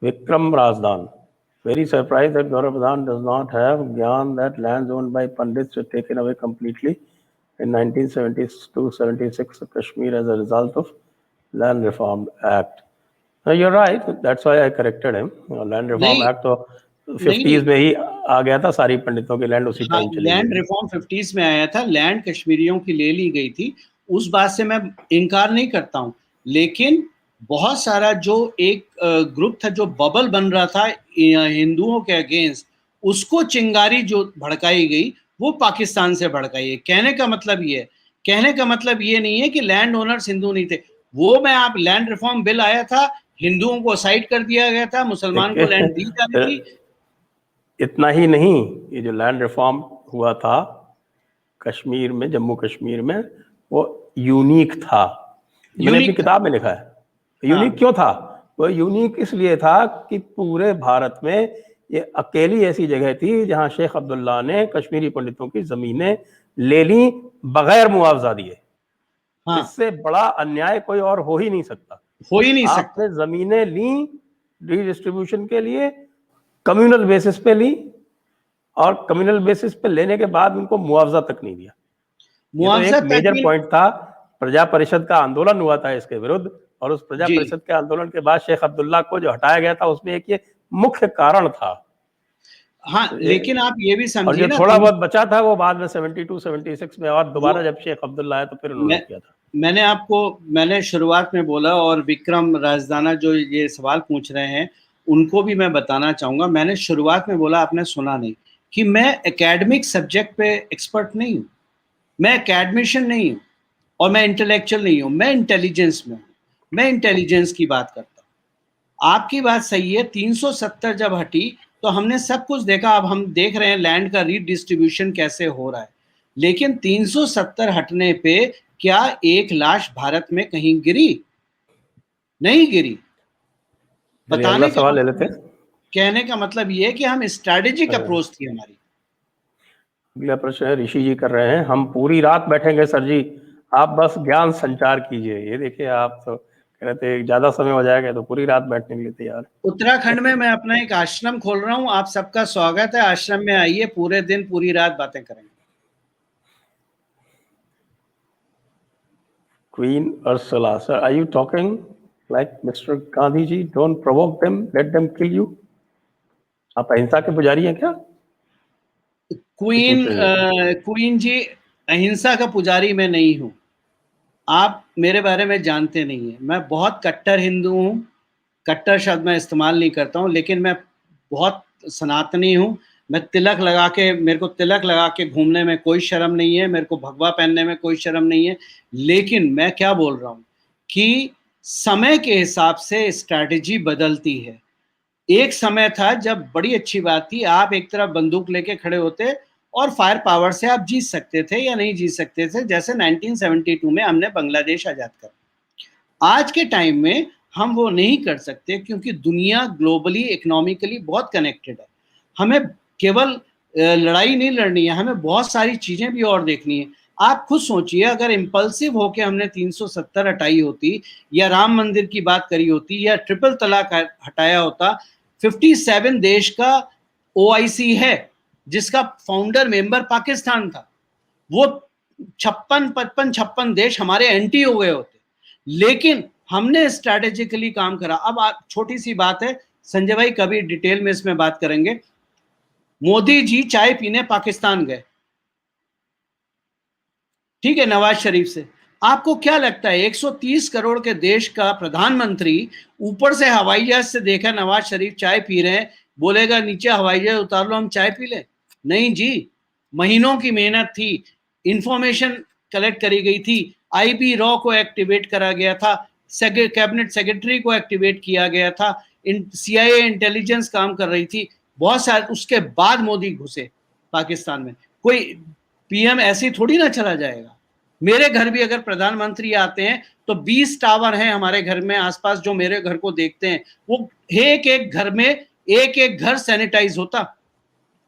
Vikram Razdan. Very surprised that Gaurav Pradhan does not have Gyan that lands owned by Pandits were taken away completely in 1972-76 Kashmir as a result of Land Reform Act. You're right. That's why I corrected him. Land Reform नहीं Act तो नहीं 50s में ही आ गया था, सारी पंडितों की land उसी हाँ, टाइम चली लैंड गई। रिफॉर्म 50s में आया था, लैंड कश्मीरियों की ले ली गई थी, उस बात से मैं इनकार नहीं करता हूँ, लेकिन बहुत सारा जो एक ग्रुप था जो बबल बन रहा था हिंदुओं के अगेंस्ट, उसको चिंगारी जो भड़काई गई वो पाकिस्तान से भड़काई है। कहने का मतलब ये नहीं है कि लैंड ओनर्स हिंदू नहीं थे। वो मैं आप लैंड रिफॉर्म बिल आया था, हिंदुओं को साइड कर दिया गया था, मुसलमान को लैंड दी जा रही थी। इतना ही नहीं, ये जो लैंड रिफॉर्म हुआ था कश्मीर में, जम्मू कश्मीर में, वो यूनिक था। मैंने अपनी किताब में लिखा है। यूनिक क्यों था? वो यूनिक इसलिए था कि पूरे भारत में ये अकेली ऐसी जगह थी जहां शेख अब्दुल्ला ने कश्मीरी पंडितों की जमीनें ले ली बगैर मुआवजा दिए। इससे बड़ा अन्याय कोई और हो ही नहीं सकता। आपने जमीनें ली रीडिस्ट्रीब्यूशन के लिए, कम्युनल बेसिस पे ली, और कम्युनल बेसिस पे लेने के बाद उनको मुआवजा तक नहीं दिया। ये तो एक मेजर पॉइंट था। प्रजा परिषद का आंदोलन हुआ था इसके विरुद्ध, और उस प्रजा परिषद के आंदोलन के बाद शेख अब्दुल्ला को जो हटाया गया था, उसमें एक ये मुख्य कारण था। हाँ, लेकिन आप ये भी समझिए ना, थोड़ा बहुत बचा था वो बाद में 72-76 में, और दोबारा जब शेख अब्दुल्ला आया तो फिर उन्होंने किया था। मैंने शुरुआत में बोला, और विक्रम राजदाना जो ये सवाल पूछ रहे हैं उनको भी मैं बताना चाहूंगा, मैंने शुरुआत में बोला, आपने सुना नहीं, कि मैं एकेडमिक सब्जेक्ट पे एक्सपर्ट नहीं हूँ, मैं एकेडमिशियन नहीं हूँ, और मैं इंटेलेक्चुअल नहीं हूँ, मैं इंटेलिजेंस में हूँ, मैं इंटेलिजेंस की बात करता हूँ। आपकी बात सही है, 370 जब हटी तो हमने सब कुछ देखा, अब हम देख रहे हैं लैंड का रीडिस्ट्रीब्यूशन कैसे हो रहा है, लेकिन 370 हटने पे क्या एक लाश भारत में कहीं गिरी? नहीं गिरी। अगला सवाल ले लेते हैं। कहने का मतलब ये है कि हम स्ट्रैटेजिक अप्रोच थी हमारी। अगला प्रश्न है, ऋषि जी कर रहे हैं, हम पूरी रात बैठेंगे सर जी, आप बस ज्ञान संचार कीजिए। ये देखिए, आप तो कह रहे थे ज्यादा समय हो जाएगा, तो पूरी रात बैठने के लिए तैयार। उत्तराखंड में मैं अपना एक आश्रम खोल रहा हूँ, आप सबका स्वागत है, आश्रम में आइए, पूरे दिन पूरी रात बातें करेंगे। Queen Ursula, sir, are you talking like Mr. Gandhi ji? Don't provoke them, let them kill you. आप अहिंसा के पुजारी हैं क्या? क्वीन जी, अहिंसा का पुजारी मैं नहीं हूँ, आप मेरे बारे में जानते नहीं हैं। मैं बहुत कट्टर हिंदू हूँ, कट्टर शब्द मैं इस्तेमाल नहीं करता हूँ, लेकिन मैं बहुत सनातनी हूँ। मैं तिलक लगा के, मेरे को तिलक लगा के घूमने में कोई शर्म नहीं है, मेरे को भगवा पहनने में कोई शर्म नहीं है, लेकिन मैं क्या बोल रहा हूँ कि समय के हिसाब से स्ट्रैटेजी बदलती है। एक समय था जब बड़ी अच्छी बात थी, आप एक तरफ बंदूक लेके खड़े होते और फायर पावर से आप जीत सकते थे या नहीं जीत सकते थे, जैसे 1972 में हमने बांग्लादेश आजाद कर। आज के टाइम में हम वो नहीं कर सकते, क्योंकि दुनिया ग्लोबली इकोनॉमिकली बहुत कनेक्टेड है। हमें केवल लड़ाई नहीं लड़नी है, हमें बहुत सारी चीजें भी और देखनी है। आप खुद सोचिए, अगर इम्पल्सिव होके हमने 370 हटाई होती, या राम मंदिर की बात करी होती, या ट्रिपल तलाक हटाया होता। 57 देश का OIC है, जिसका फाउंडर मेंबर पाकिस्तान था, वो 56 देश हमारे एंटी हो गए होते, लेकिन हमने स्ट्रैटेजिकली काम करा। अब छोटी सी बात है, संजय भाई कभी डिटेल में इसमें बात करेंगे। मोदी जी चाय पीने पाकिस्तान गए, ठीक है, नवाज शरीफ से। आपको क्या लगता है 130 करोड़ के देश का प्रधानमंत्री ऊपर से हवाई जहाज से देखा नवाज शरीफ चाय पी रहे हैं, बोलेगा नीचे हवाई जहाज उतार लो, हम चाय पी ले? नहीं जी, महीनों की मेहनत थी, इंफॉर्मेशन कलेक्ट करी गई थी, IB रॉ को एक्टिवेट करा गया था, कैबिनेट सेक्रेटरी को एक्टिवेट किया गया था, CIA इंटेलिजेंस काम कर रही थी, बहुत सारे। उसके बाद मोदी घुसे पाकिस्तान में। कोई PM ऐसे ही थोड़ी ना चला जाएगा। मेरे घर भी अगर प्रधानमंत्री आते हैं तो 20 टावर हैं हमारे घर में आसपास जो मेरे घर को देखते हैं, वो एक एक घर में एक एक घर सैनिटाइज होता,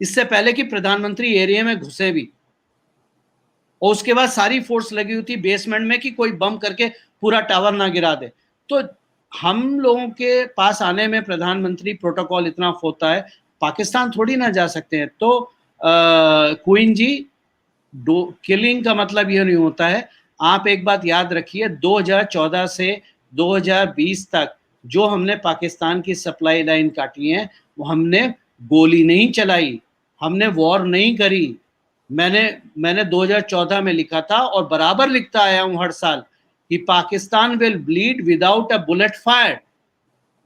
इससे पहले कि प्रधानमंत्री एरिया में घुसे भी। और उसके बाद सारी फोर्स लगी हुई थी बेसमेंट में कि कोई बम करके पूरा टावर ना गिरा दे। तो हम लोगों के पास आने में प्रधानमंत्री प्रोटोकॉल इतना होता है, पाकिस्तान थोड़ी ना जा सकते हैं। तो क्वीन जी, किलिंग का मतलब ये नहीं होता है। आप एक बात याद रखिए, 2014 से 2020 तक जो हमने पाकिस्तान की सप्लाई लाइन काटी है, वो हमने गोली नहीं चलाई, हमने वॉर नहीं करी। मैंने 2014 में लिखा था और बराबर लिखता आया हूं हर साल कि Pakistan will bleed without a bullet fire.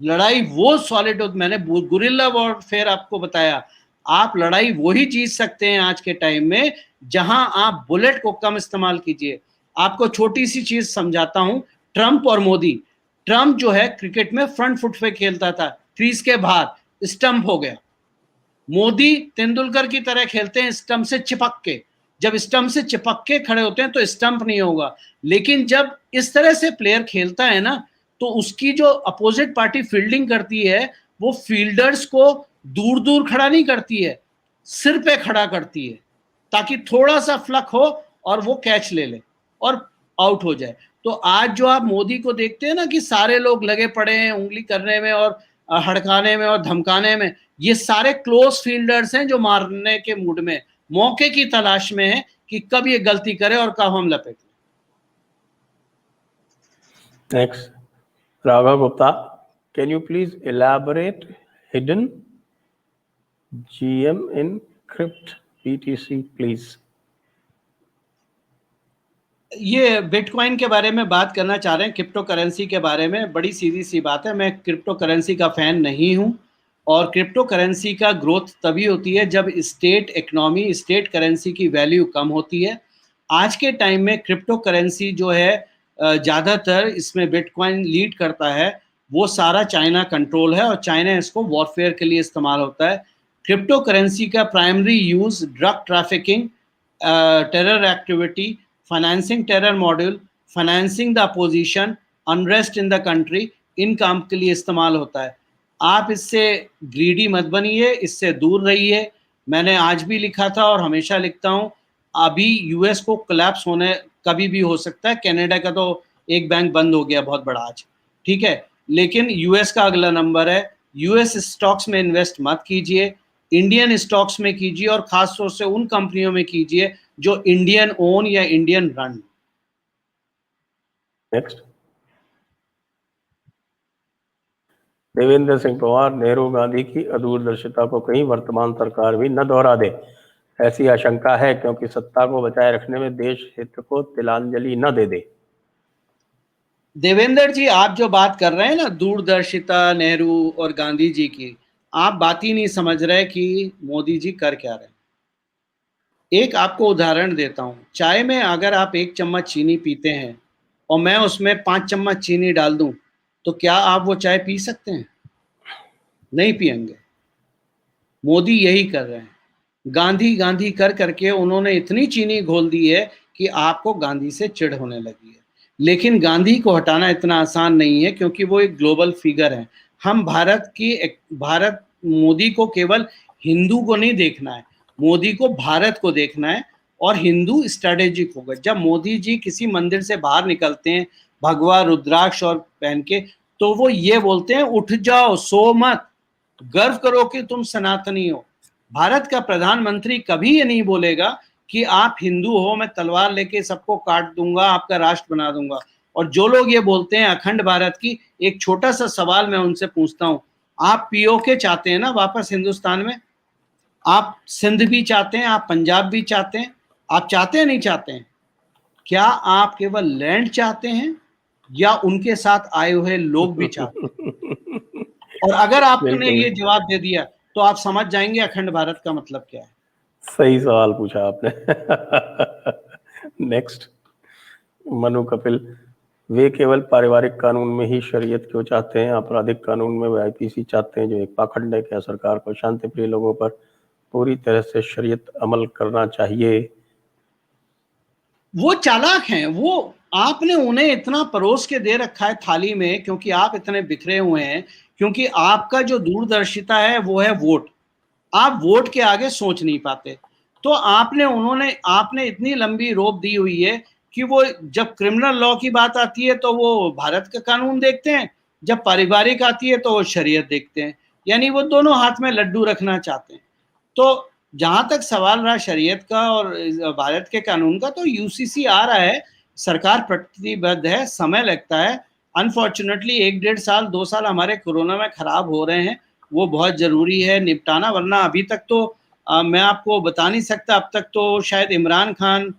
लड़ाई वो सॉलिड, मैंने गुरिल्ला वॉरफेयर आपको बताया, आप लड़ाई वही जीत सकते हैं आज के टाइम में जहां आप बुलेट को कम इस्तेमाल कीजिए। आपको छोटी सी चीज समझाता हूं, ट्रंप और मोदी। ट्रंप जो है क्रिकेट में फ्रंट फुट पे खेलता था, क्रीज के बाहर, स्टंप हो गया। मोदी तेंदुलकर की तरह खेलते हैं, स्टंप से चिपक के। जब स्टंप से चिपक के खड़े होते हैं तो स्टंप नहीं होगा, लेकिन जब इस तरह से प्लेयर खेलता है ना, तो उसकी जो अपोजिट पार्टी फील्डिंग करती है, वो फील्डर्स को दूर दूर खड़ा नहीं करती है, सिर पे खड़ा करती है, ताकि थोड़ा सा फ्लक हो और वो कैच ले ले और आउट हो जाए। तो आज जो आप मोदी को देखते हैं ना कि सारे लोग लगे पड़े हैं उंगली करने में और हड़काने में और धमकाने में, ये सारे क्लोज फील्डर्स हैं जो मारने के मूड में, मौके की तलाश में है कि कब ये गलती करे और कब हम लपेट लें। Next, Raghav Gupta, can you please elaborate hidden GM in Crypt BTC please. ये बिटकॉइन के बारे में बात करना चाह रहे हैं, क्रिप्टो करेंसी के बारे में। बड़ी सीधी सी बात है, मैं क्रिप्टो करेंसी का फैन नहीं हूं, और क्रिप्टो करेंसी का ग्रोथ तभी होती है जब स्टेट इकोनॉमी, स्टेट करेंसी की वैल्यू कम होती है। आज के टाइम में क्रिप्टो करेंसी जो है, ज़्यादातर इसमें बिटकॉइन लीड करता है, वो सारा चाइना कंट्रोल है और चाइना इसको वॉरफेयर के लिए इस्तेमाल होता है। क्रिप्टो करेंसी का primary use drug trafficking, terror activity, financing terror module, financing the opposition, unrest in the country, इन काम के लिए इस्तेमाल होता है। आप इससे ग्रीडी मत बनिए, इससे दूर रहिए। मैंने आज भी लिखा था और हमेशा लिखता हूँ, अभी यूएस को कोलैप्स होने कभी भी हो सकता है। कनाडा का तो एक बैंक बंद हो गया बहुत बड़ा आज, ठीक है, लेकिन यूएस का अगला नंबर है। यूएस स्टॉक्स में इन्वेस्ट मत कीजिए, इंडियन स्टॉक्स में कीजिए, और खास तौर से उन कंपनियों में कीजिए जो इंडियन ओन या Indian run. Next, Devendra Singh Pawar, Nehru Gandhi की अदूरदर्शिता को कहीं वर्तमान सरकार भी न दोहरा दे, ऐसी आशंका है, क्योंकि सत्ता को बचाए रखने में देश हित को तिलांजलि न दे दे। देवेंद्र जी, आप जो बात कर रहे हैं ना दूरदर्शिता नेहरू और गांधी जी की, आप बात ही नहीं समझ रहे कि मोदी जी कर क्या रहे हैं। एक आपको उदाहरण देता हूं, चाय में अगर आप 1 चम्मच चीनी पीते हैं और मैं उसमें 5 चम्मच चीनी डाल दूं, तो क्या आप वो चाय पी सकते हैं? नहीं पिएंगे। मोदी यही कर रहे हैं, गांधी गांधी कर करके उन्होंने इतनी चीनी घोल दी है कि आपको गांधी से चिढ़ होने लगी है। लेकिन गांधी को हटाना इतना आसान नहीं है, क्योंकि वो एक ग्लोबल फिगर है। हम भारत, मोदी को केवल हिंदू को नहीं देखना है, मोदी को भारत को देखना है, और हिंदू स्ट्रेटेजिक होगा। जब मोदी जी किसी मंदिर से बाहर निकलते हैं भगवा रुद्राक्ष और पहन के, तो वो ये बोलते हैं, उठ जाओ, सो मत, गर्व करो कि तुम सनातनी हो। भारत का प्रधानमंत्री कभी ये नहीं बोलेगा कि आप हिंदू हो, मैं तलवार लेके सबको काट दूंगा, आपका राष्ट्र बना दूंगा। और जो लोग ये बोलते हैं अखंड भारत की, एक छोटा सा सवाल मैं उनसे पूछता हूं, आप पीओके चाहते हैं ना वापस हिंदुस्तान में? आप सिंध भी चाहते हैं, आप पंजाब भी चाहते हैं, आप चाहते हैं नहीं चाहते हैं? क्या आप केवल लैंड चाहते हैं या उनके साथ आए हुए लोग भी चाहते हैं? और अगर आपने बिल्कुल ये जवाब दे दिया तो आप समझ जाएंगे अखंड भारत का मतलब क्या है। सही सवाल पूछा आपने। नेक्स्ट, मनु कपिल, वे केवल पारिवारिक कानून में ही शरीयत क्यों चाहते हैं, आपराधिक कानून में वे आईपीसी चाहते हैं जो एक पाखंड है। क्या सरकार को शांति प्रिय लोगों पर पूरी तरह से शरीयत अमल करना चाहिए? वो चालाक हैं, वो आपने उन्हें इतना परोस के दे रखा है थाली में, क्योंकि आप इतने बिखरे हुए हैं, क्योंकि आपका जो दूरदर्शिता है वो है वोट। आप वोट के आगे सोच नहीं पाते। तो आपने इतनी लंबी रोप दी हुई है कि वो जब क्रिमिनल लॉ की बात आती है तो वो भारत का कानून देखते हैं, जब पारिवारिक आती है तो वो शरीयत देखते हैं, यानी वो दोनों हाथ में लड्डू रखना चाहते हैं। तो जहां तक सवाल रहा शरीयत का और भारत के कानून का, तो यूसीसी आ रहा है, सरकार प्रतिबद्ध है, समय लगता है। अनफॉर्चुनेटली 1-1.5 साल 2 साल हमारे कोरोना में खराब हो रहे हैं, वो बहुत जरूरी है निपटाना, वरना अभी तक तो मैं आपको बता नहीं सकता, अब तक तो शायद इमरान खान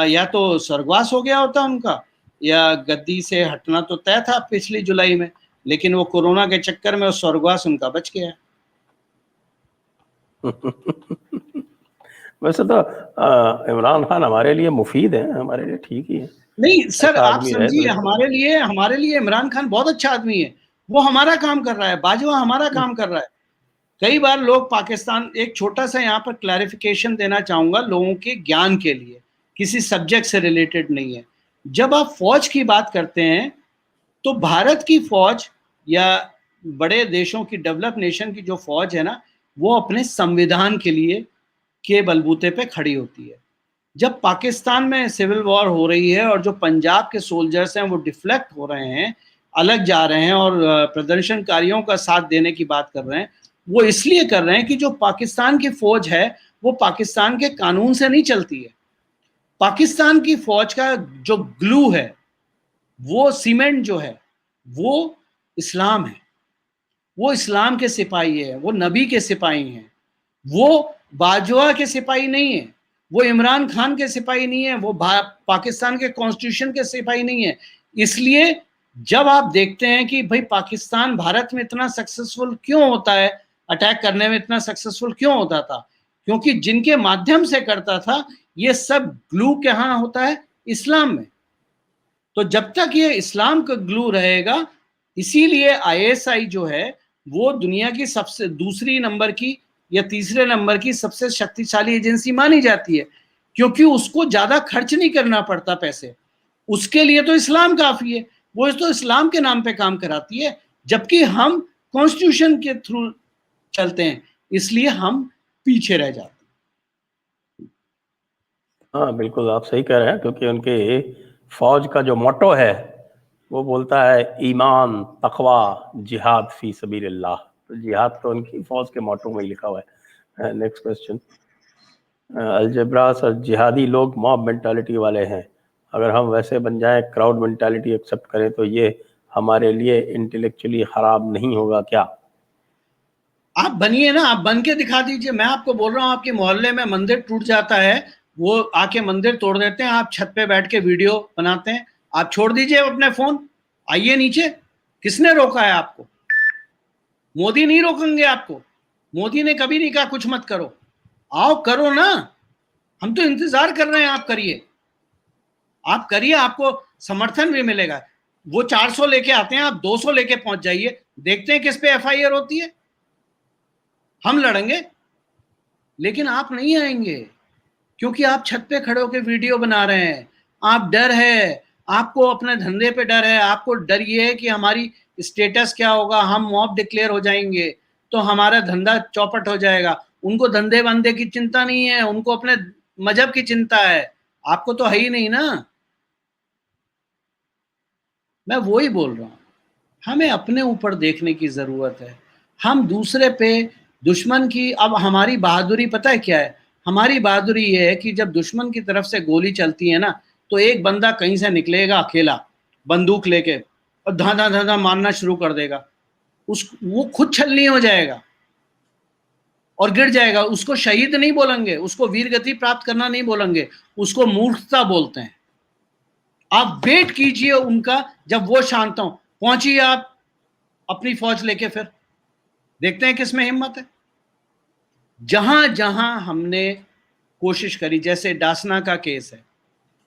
या तो स्वर्गवास हो गया होता उनका, या गद्दी से हटना तो तय था पिछली जुलाई में, लेकिन वो कोरोना के चक्कर में स्वर्गवास उनका बच गया। वैसे तो इमरान खान हमारे लिए मुफीद है, हमारे लिए ठीक ही है। नहीं सर, ऐसा आप आदमी रहे तो समझिए, हमारे लिए इमरान खान बहुत अच्छा आदमी है, वो हमारा काम कर रहा है, बाजवा हमारा काम कर रहा है। कई बार लोग पाकिस्तान, एक छोटा सा यहाँ पर क्लैरिफिकेशन देना चाहूंगा लोगों के ज्ञान के लिए, किसी सब्जेक्ट से रिलेटेड नहीं है। जब आप फौज की बात करते हैं तो भारत की फौज या बड़े देशों की, डेवलप नेशन की जो फौज है ना, वो अपने संविधान के लिए के बलबूते पे खड़ी होती है। जब पाकिस्तान में सिविल वॉर हो रही है और जो पंजाब के सोल्जर्स हैं वो डिफ्लेक्ट हो रहे हैं, अलग जा रहे हैं और प्रदर्शनकारियों का साथ देने की बात कर रहे हैं, वो इसलिए कर रहे हैं कि जो पाकिस्तान की फौज है वो पाकिस्तान के कानून से नहीं चलती है। पाकिस्तान की फौज का जो ग्लू है, वो सीमेंट जो है, वो इस्लाम है, वो इस्लाम के सिपाही है, वो नबी के सिपाही हैं, वो बाजवा के सिपाही नहीं है, वो इमरान खान के सिपाही नहीं है, वो पाकिस्तान के कॉन्स्टिट्यूशन के सिपाही नहीं है। इसलिए जब आप देखते हैं कि भाई पाकिस्तान भारत में इतना सक्सेसफुल क्यों होता है, अटैक करने में इतना सक्सेसफुल क्यों होता था, क्योंकि जिनके माध्यम से करता था ये सब ग्लू कहाँ होता है, इस्लाम में। तो जब तक ये इस्लाम का ग्लू रहेगा, इसीलिए आईएसआई जो है वो दुनिया की सबसे दूसरी नंबर की या तीसरे नंबर की सबसे शक्तिशाली एजेंसी मानी जाती है, क्योंकि उसको ज्यादा खर्च नहीं करना पड़ता पैसे, उसके लिए तो इस्लाम काफी है, वो तो इस्लाम के नाम पे काम कराती है, जबकि हम कॉन्स्टिट्यूशन के थ्रू चलते हैं, इसलिए हम पीछे रह जाते हैं। हाँ बिल्कुल आप सही कह रहे हैं, क्योंकि उनके फौज का जो मोटो है वो बोलता है ईमान, तकवा, जिहाद फी सबीलिल्लाह। तो जिहाद तो उनकी फौज के मोटो में ही लिखा हुआ है। नेक्स्ट क्वेश्चन, अलजबरास और जिहादी लोग मॉब मेंटालिटी वाले हैं, अगर हम वैसे बन जाएं, क्राउड मेंटालिटी एक्सेप्ट करें, तो ये हमारे लिए इंटेलेक्चुअली खराब नहीं होगा क्या? आप बनिए ना, आप बन के दिखा दीजिए। मैं आपको बोल रहा हूँ, आपके मोहल्ले में मंदिर टूट जाता है, वो आके मंदिर तोड़ देते हैं, आप छत पे बैठ के वीडियो बनाते हैं, आप छोड़ दीजिए अपने फोन, आइए नीचे। किसने रोका है आपको? मोदी नहीं रोकेंगे आपको, मोदी ने कभी नहीं कहा कुछ मत करो, आओ करो ना, हम तो इंतजार कर रहे हैं, आप करिए, आप करिए, आपको समर्थन भी मिलेगा। वो 400 लेके आते हैं, आप 200 लेके पहुंच जाइए, देखते हैं किस पे एफआईआर होती है, हम लड़ेंगे। लेकिन आप नहीं आएंगे, क्योंकि आप छत पे खड़े होकर वीडियो बना रहे हैं, आप डर है, आपको अपने धंधे पे डर है, आपको डर ये है कि हमारी स्टेटस क्या होगा, हम मॉब डिक्लेयर हो जाएंगे तो हमारा धंधा चौपट हो जाएगा। उनको धंधे बंदे की चिंता नहीं है, उनको अपने मजहब की चिंता है, आपको तो है ही नहीं ना। मैं वो ही बोल रहा हूं, हमें अपने ऊपर देखने की जरूरत है। हम दूसरे पे, दुश्मन की, अब हमारी बहादुरी पता है क्या है? हमारी बहादुरी ये है कि जब दुश्मन की तरफ से गोली चलती है ना, तो एक बंदा कहीं से निकलेगा अकेला बंदूक लेके और धाधा धाधा मारना शुरू कर देगा, वो खुद छलनी हो जाएगा और गिर जाएगा। उसको शहीद नहीं बोलेंगे, उसको वीर गति प्राप्त करना नहीं बोलेंगे, उसको मूर्खता बोलते हैं। आप वेट कीजिए उनका, जब वो शांत हो पहुंचिए आप अपनी फौज लेके, फिर देखते हैं किसमें हिम्मत है। जहां जहां हमने कोशिश करी, जैसे डासना का केस है,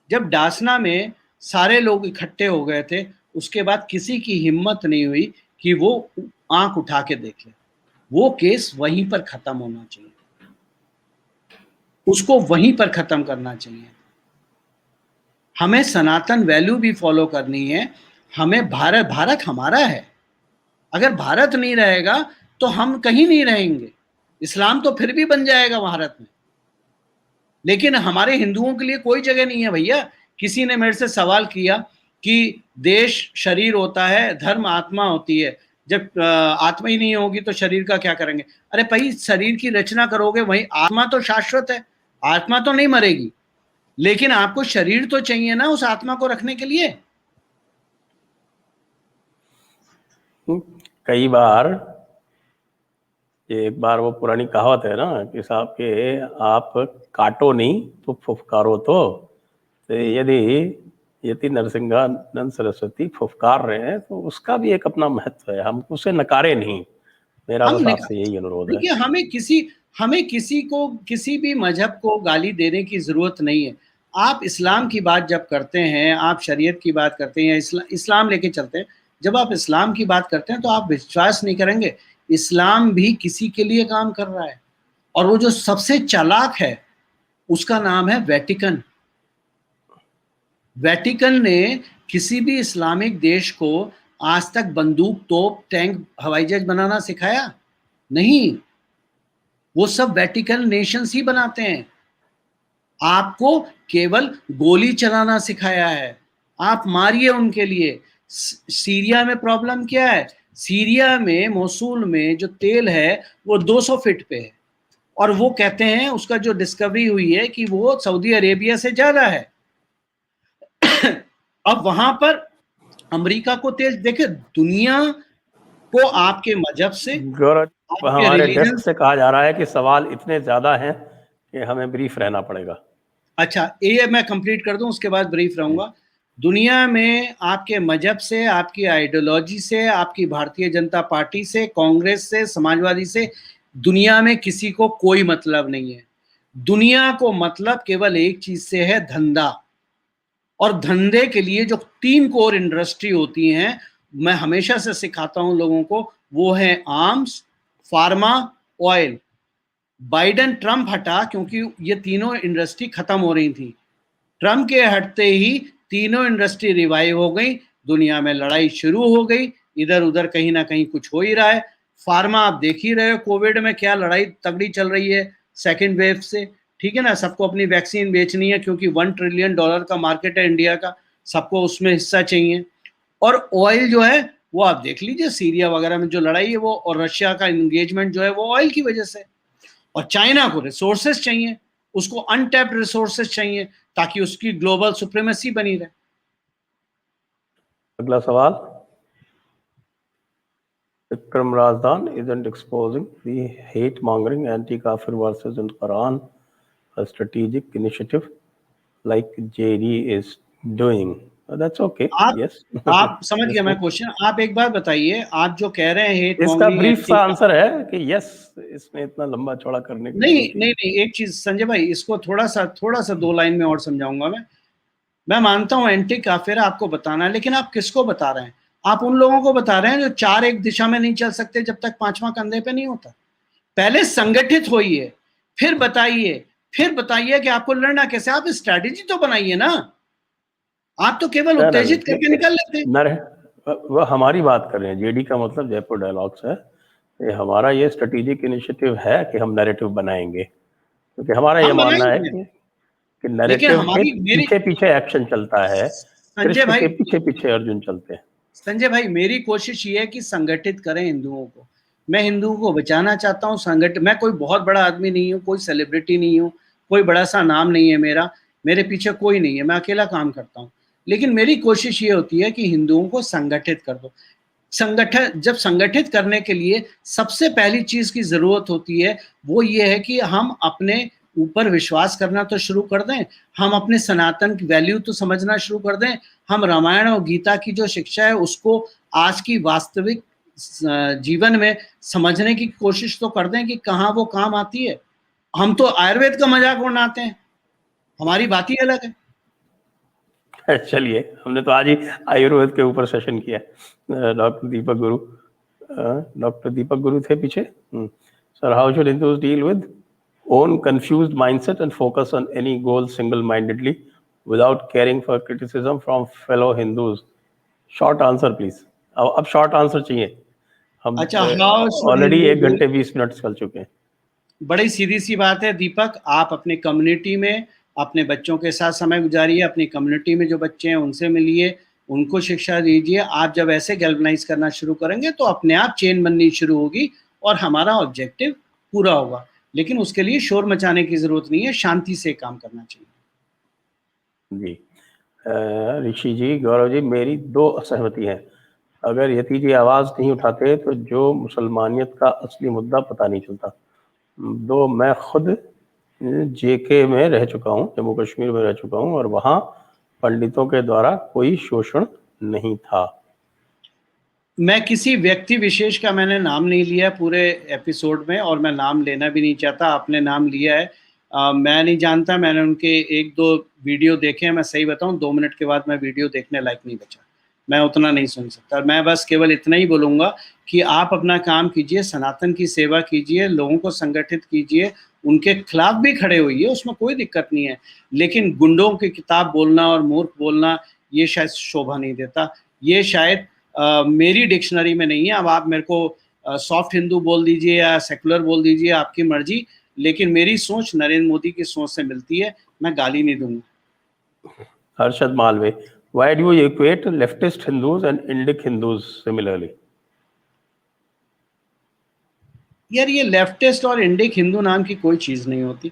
जब डासना में सारे लोग इकट्ठे हो गए थे, उसके बाद किसी की हिम्मत नहीं हुई कि वो आंख उठा के देख ले। वो केस वहीं पर खत्म होना चाहिए, उसको वहीं पर खत्म करना चाहिए। हमें सनातन वैल्यू भी फॉलो करनी है। हमें भारत हमारा है, अगर भारत नहीं रहेगा तो हम कहीं नहीं रहेंगे। इस्लाम तो फिर भी बन जाएगा भारत में, लेकिन हमारे हिंदुओं के लिए कोई जगह नहीं है भैया। किसी ने मेरे से सवाल किया कि देश शरीर होता है, धर्म आत्मा होती है। जब आत्मा ही नहीं होगी तो शरीर का क्या करेंगे? अरे भाई, शरीर की रचना करोगे, वही आत्मा तो शाश्वत है, आत्मा तो नहीं मरेगी, लेकिन आपको शरीर तो चाहिए ना उस आत्मा को रखने के लिए। कई बार एक बार वो पुरानी कहावत है ना कि साहब के आप काटो नहीं तो फुफकारो। तो यदि यति नरसिंहानंद सरस्वती फुफकार रहे हैं तो उसका भी एक अपना महत्व है, हम उसे नकारे नहीं। मेरा बस आपसे यही अनुरोध है। देखिए, हमें किसी को, किसी भी मजहब को गाली देने की जरूरत नहीं है। आप इस्लाम की बात जब करते हैं, आप शरीयत की बात करते हैं, इस्लाम लेके चलते हैं, जब आप इस्लाम की बात करते हैं तो आप विश्वास नहीं करेंगे, इस्लाम भी किसी के लिए काम कर रहा है। और वो जो सबसे चालाक है उसका नाम है वेटिकन। वेटिकन ने किसी भी इस्लामिक देश को आज तक बंदूक, तोप, टैंक, हवाई जहाज बनाना सिखाया? नहीं, वो सब वेटिकन नेशंस ही बनाते हैं। आपको केवल गोली चलाना सिखाया है, आप मारिए उनके लिए। सीरिया में प्रॉब्लम क्या है? सीरिया में, मोसूल में जो तेल है वो 200 फीट पे है, और वो कहते हैं, उसका जो डिस्कवरी हुई है कि वो सऊदी अरेबिया से ज्यादा है। अब वहां पर अमेरिका को तेल देखे, दुनिया को आपके मजहब से, गौरव, आपके हमारे रिलीजन डेस्क से कहा जा रहा है कि सवाल इतने ज्यादा हैं कि हमें ब्रीफ रहना पड़ेगा। अच्छा, ये मैं कंप्लीट कर दूं, उसके बाद ब्रीफ रहूंगा। दुनिया में आपके मजहब से, आपकी आइडियोलॉजी से, आपकी भारतीय जनता पार्टी से, कांग्रेस से, समाजवादी से, दुनिया में किसी को कोई मतलब नहीं है। दुनिया को मतलब केवल एक चीज से है, धंधा। और धंधे के लिए जो 3 कोर इंडस्ट्री होती हैं, मैं हमेशा से सिखाता हूं लोगों को, वो है arms, pharma, oil. Biden Trump हटा क्योंकि ये तीनों इंडस्ट्री खत्म हो रही थी। ट्रम्प के हटते ही तीनों इंडस्ट्री रिवाइव हो गई, दुनिया में लड़ाई शुरू हो गई, इधर उधर कहीं ना कहीं कुछ हो ही रहा है। फार्मा आप देख ही रहे हो, कोविड में क्या लड़ाई तगड़ी चल रही है सेकेंड वेव से, ठीक है ना। सबको अपनी वैक्सीन बेचनी है क्योंकि $1 ट्रिलियन का मार्केट है इंडिया का, सबको उसमें हिस्सा चाहिए। और ऑयल जो है वो आप देख लीजिए, सीरिया वगैरह में जो लड़ाई है वो, और रशिया का एंगेजमेंट जो है वो ऑयल की वजह से। और चाइना को रिसोर्सेस चाहिए, उसको अनटैप्ड रिसोर्सेस चाहिए ताकि उसकी ग्लोबल सुप्रीमेसी बनी रहे। अगला सवाल, Vikram Razdan isn't exposing the hate mongering anti-kafir versus in Quran a strategic initiative like JD is doing. That's okay. Yes. आप समझ गए मैं क्वेश्चन। आप एक बार बताइए, आप जो कह रहे हैं हेट इसका मॉन्गरिंग, ब्रीफ सा आंसर है कि यस, इसमें इतना लंबा चौड़ा करने की नहीं जरूरत नहीं नहीं, एक चीज संजय भाई, इसको थोड़ा सा 2 लाइन में और समझाऊंगा मैं मानता हूं एंटी काफिर आपको बताना है, लेकिन आप किसको बता रहे हैं? आप उन लोगों को बता रहे हैं जो 4 एक दिशा में नहीं चल सकते जब तक 5वां कंधे पे नहीं होता। पहले संगठित होइए, फिर बताइए कि आपको लड़ना कैसे। आप स्ट्रैटेजी तो बनाइए ना, आप तो केवल उत्तेजित करके निकल लेते हैं। वह हमारी बात कर रहे हैं, जेडी का मतलब जयपुर डायलॉग्स है। ये हमारा ये स्ट्रेटेजिक इनिशिएटिव है कि हम नैरेटिव बनाएंगे, क्योंकि हमारा ये मानना है कि नैरेटिव के पीछे पीछे एक्शन चलता है, संजय भाई, के पीछे पीछे अर्जुन चलते हैं। संजय भाई, मेरी कोशिश ये है कि संगठित करें हिंदुओं को। मैं हिंदुओं को बचाना चाहता हूँ, संगठित। मैं कोई बहुत बड़ा आदमी नहीं हूँ, कोई सेलिब्रिटी नहीं हूँ, कोई बड़ा सा नाम नहीं है मेरा, मेरे पीछे कोई नहीं है, मैं अकेला काम करता हूँ। लेकिन मेरी कोशिश ये होती है कि हिंदुओं को संगठित कर दो। जब संगठित करने के लिए सबसे पहली चीज की जरूरत होती है वो ये है कि हम अपने ऊपर विश्वास करना तो शुरू कर दें, हम अपने सनातन की वैल्यू तो समझना शुरू कर दें, हम रामायण और गीता की जो शिक्षा है उसको आज की वास्तविक जीवन में समझने की कोशिश तो कर दें कि कहाँ वो काम आती है। हम तो आयुर्वेद का मजाक उड़ाते हैं, हमारी बात ही अलग है। चलिए, हमने तो आज ही आयुर्वेद के ऊपर सेशन किया। डॉक्टर दीपक गुरु थे पीछे। Sir, how should Hindus deal with own confused mindset and focus on any goal single-mindedly without caring for criticism from fellow Hindus? Short answer please. अब शॉर्ट आंसर चाहिए। हम ऑलरेडी 1 घंटे 20 मिनट चल चुके हैं। बड़ी सीधी सी बात है दीपक, आप अपने कम्युनिटी में अपने बच्चों के साथ समय गुजारिए, अपनी कम्युनिटी में जो बच्चे हैं उनसे मिलिए, उनको शिक्षा दीजिए। आप जब ऐसे गैल्वनाइज करना शुरू करेंगे तो अपने आप चेन बननी शुरू होगी और हमारा ऑब्जेक्टिव पूरा होगा। लेकिन उसके लिए शोर मचाने की जरूरत नहीं है, शांति से काम करना चाहिए। जी ऋषि जी, गौरव जी, मेरी दो असहमति है। अगर यति जी आवाज नहीं उठाते तो जो मुसलमानियत का असली मुद्दा पता नहीं चलता। दो, मैं खुद जेके में रह चुका हूँ, जम्मू कश्मीर में रह चुका हूँ, और वहाँ पंडितों के द्वारा कोई शोषण नहीं था। मैं किसी व्यक्ति विशेष का मैंने नाम नहीं लिया पूरे एपिसोड में, और मैं नाम लेना भी नहीं चाहता। आपने नाम लिया है, मैं नहीं जानता। मैंने उनके एक दो वीडियो देखे हैं। मैं सही बताऊं, 2 मिनट के बाद मैं वीडियो देखने लायक नहीं बचा, मैं उतना नहीं सुन सकता। मैं बस केवल इतना ही बोलूँगा कि आप अपना काम कीजिए, सनातन की सेवा कीजिए, लोगों को संगठित कीजिए, उनके खिलाफ भी खड़े होइए, उसमें कोई दिक्कत नहीं है। लेकिन गुंडों की किताब बोलना और मूर्ख बोलना, ये शायद शोभा नहीं देता। ये शायद मेरी डिक्शनरी में नहीं है। अब आप मेरे को सॉफ्ट हिंदू बोल दीजिए या सेकुलर बोल दीजिए, आपकी मर्जी, लेकिन मेरी सोच नरेंद्र मोदी की सोच से मिलती है। मैं गाली नहीं दूंगा। हर्षद मालवे, why do you equate leftist Hindus and Indic Hindus similarly? यार, ये लेफ्टिस्ट और इंडिक हिंदू नाम की कोई चीज़ नहीं होती,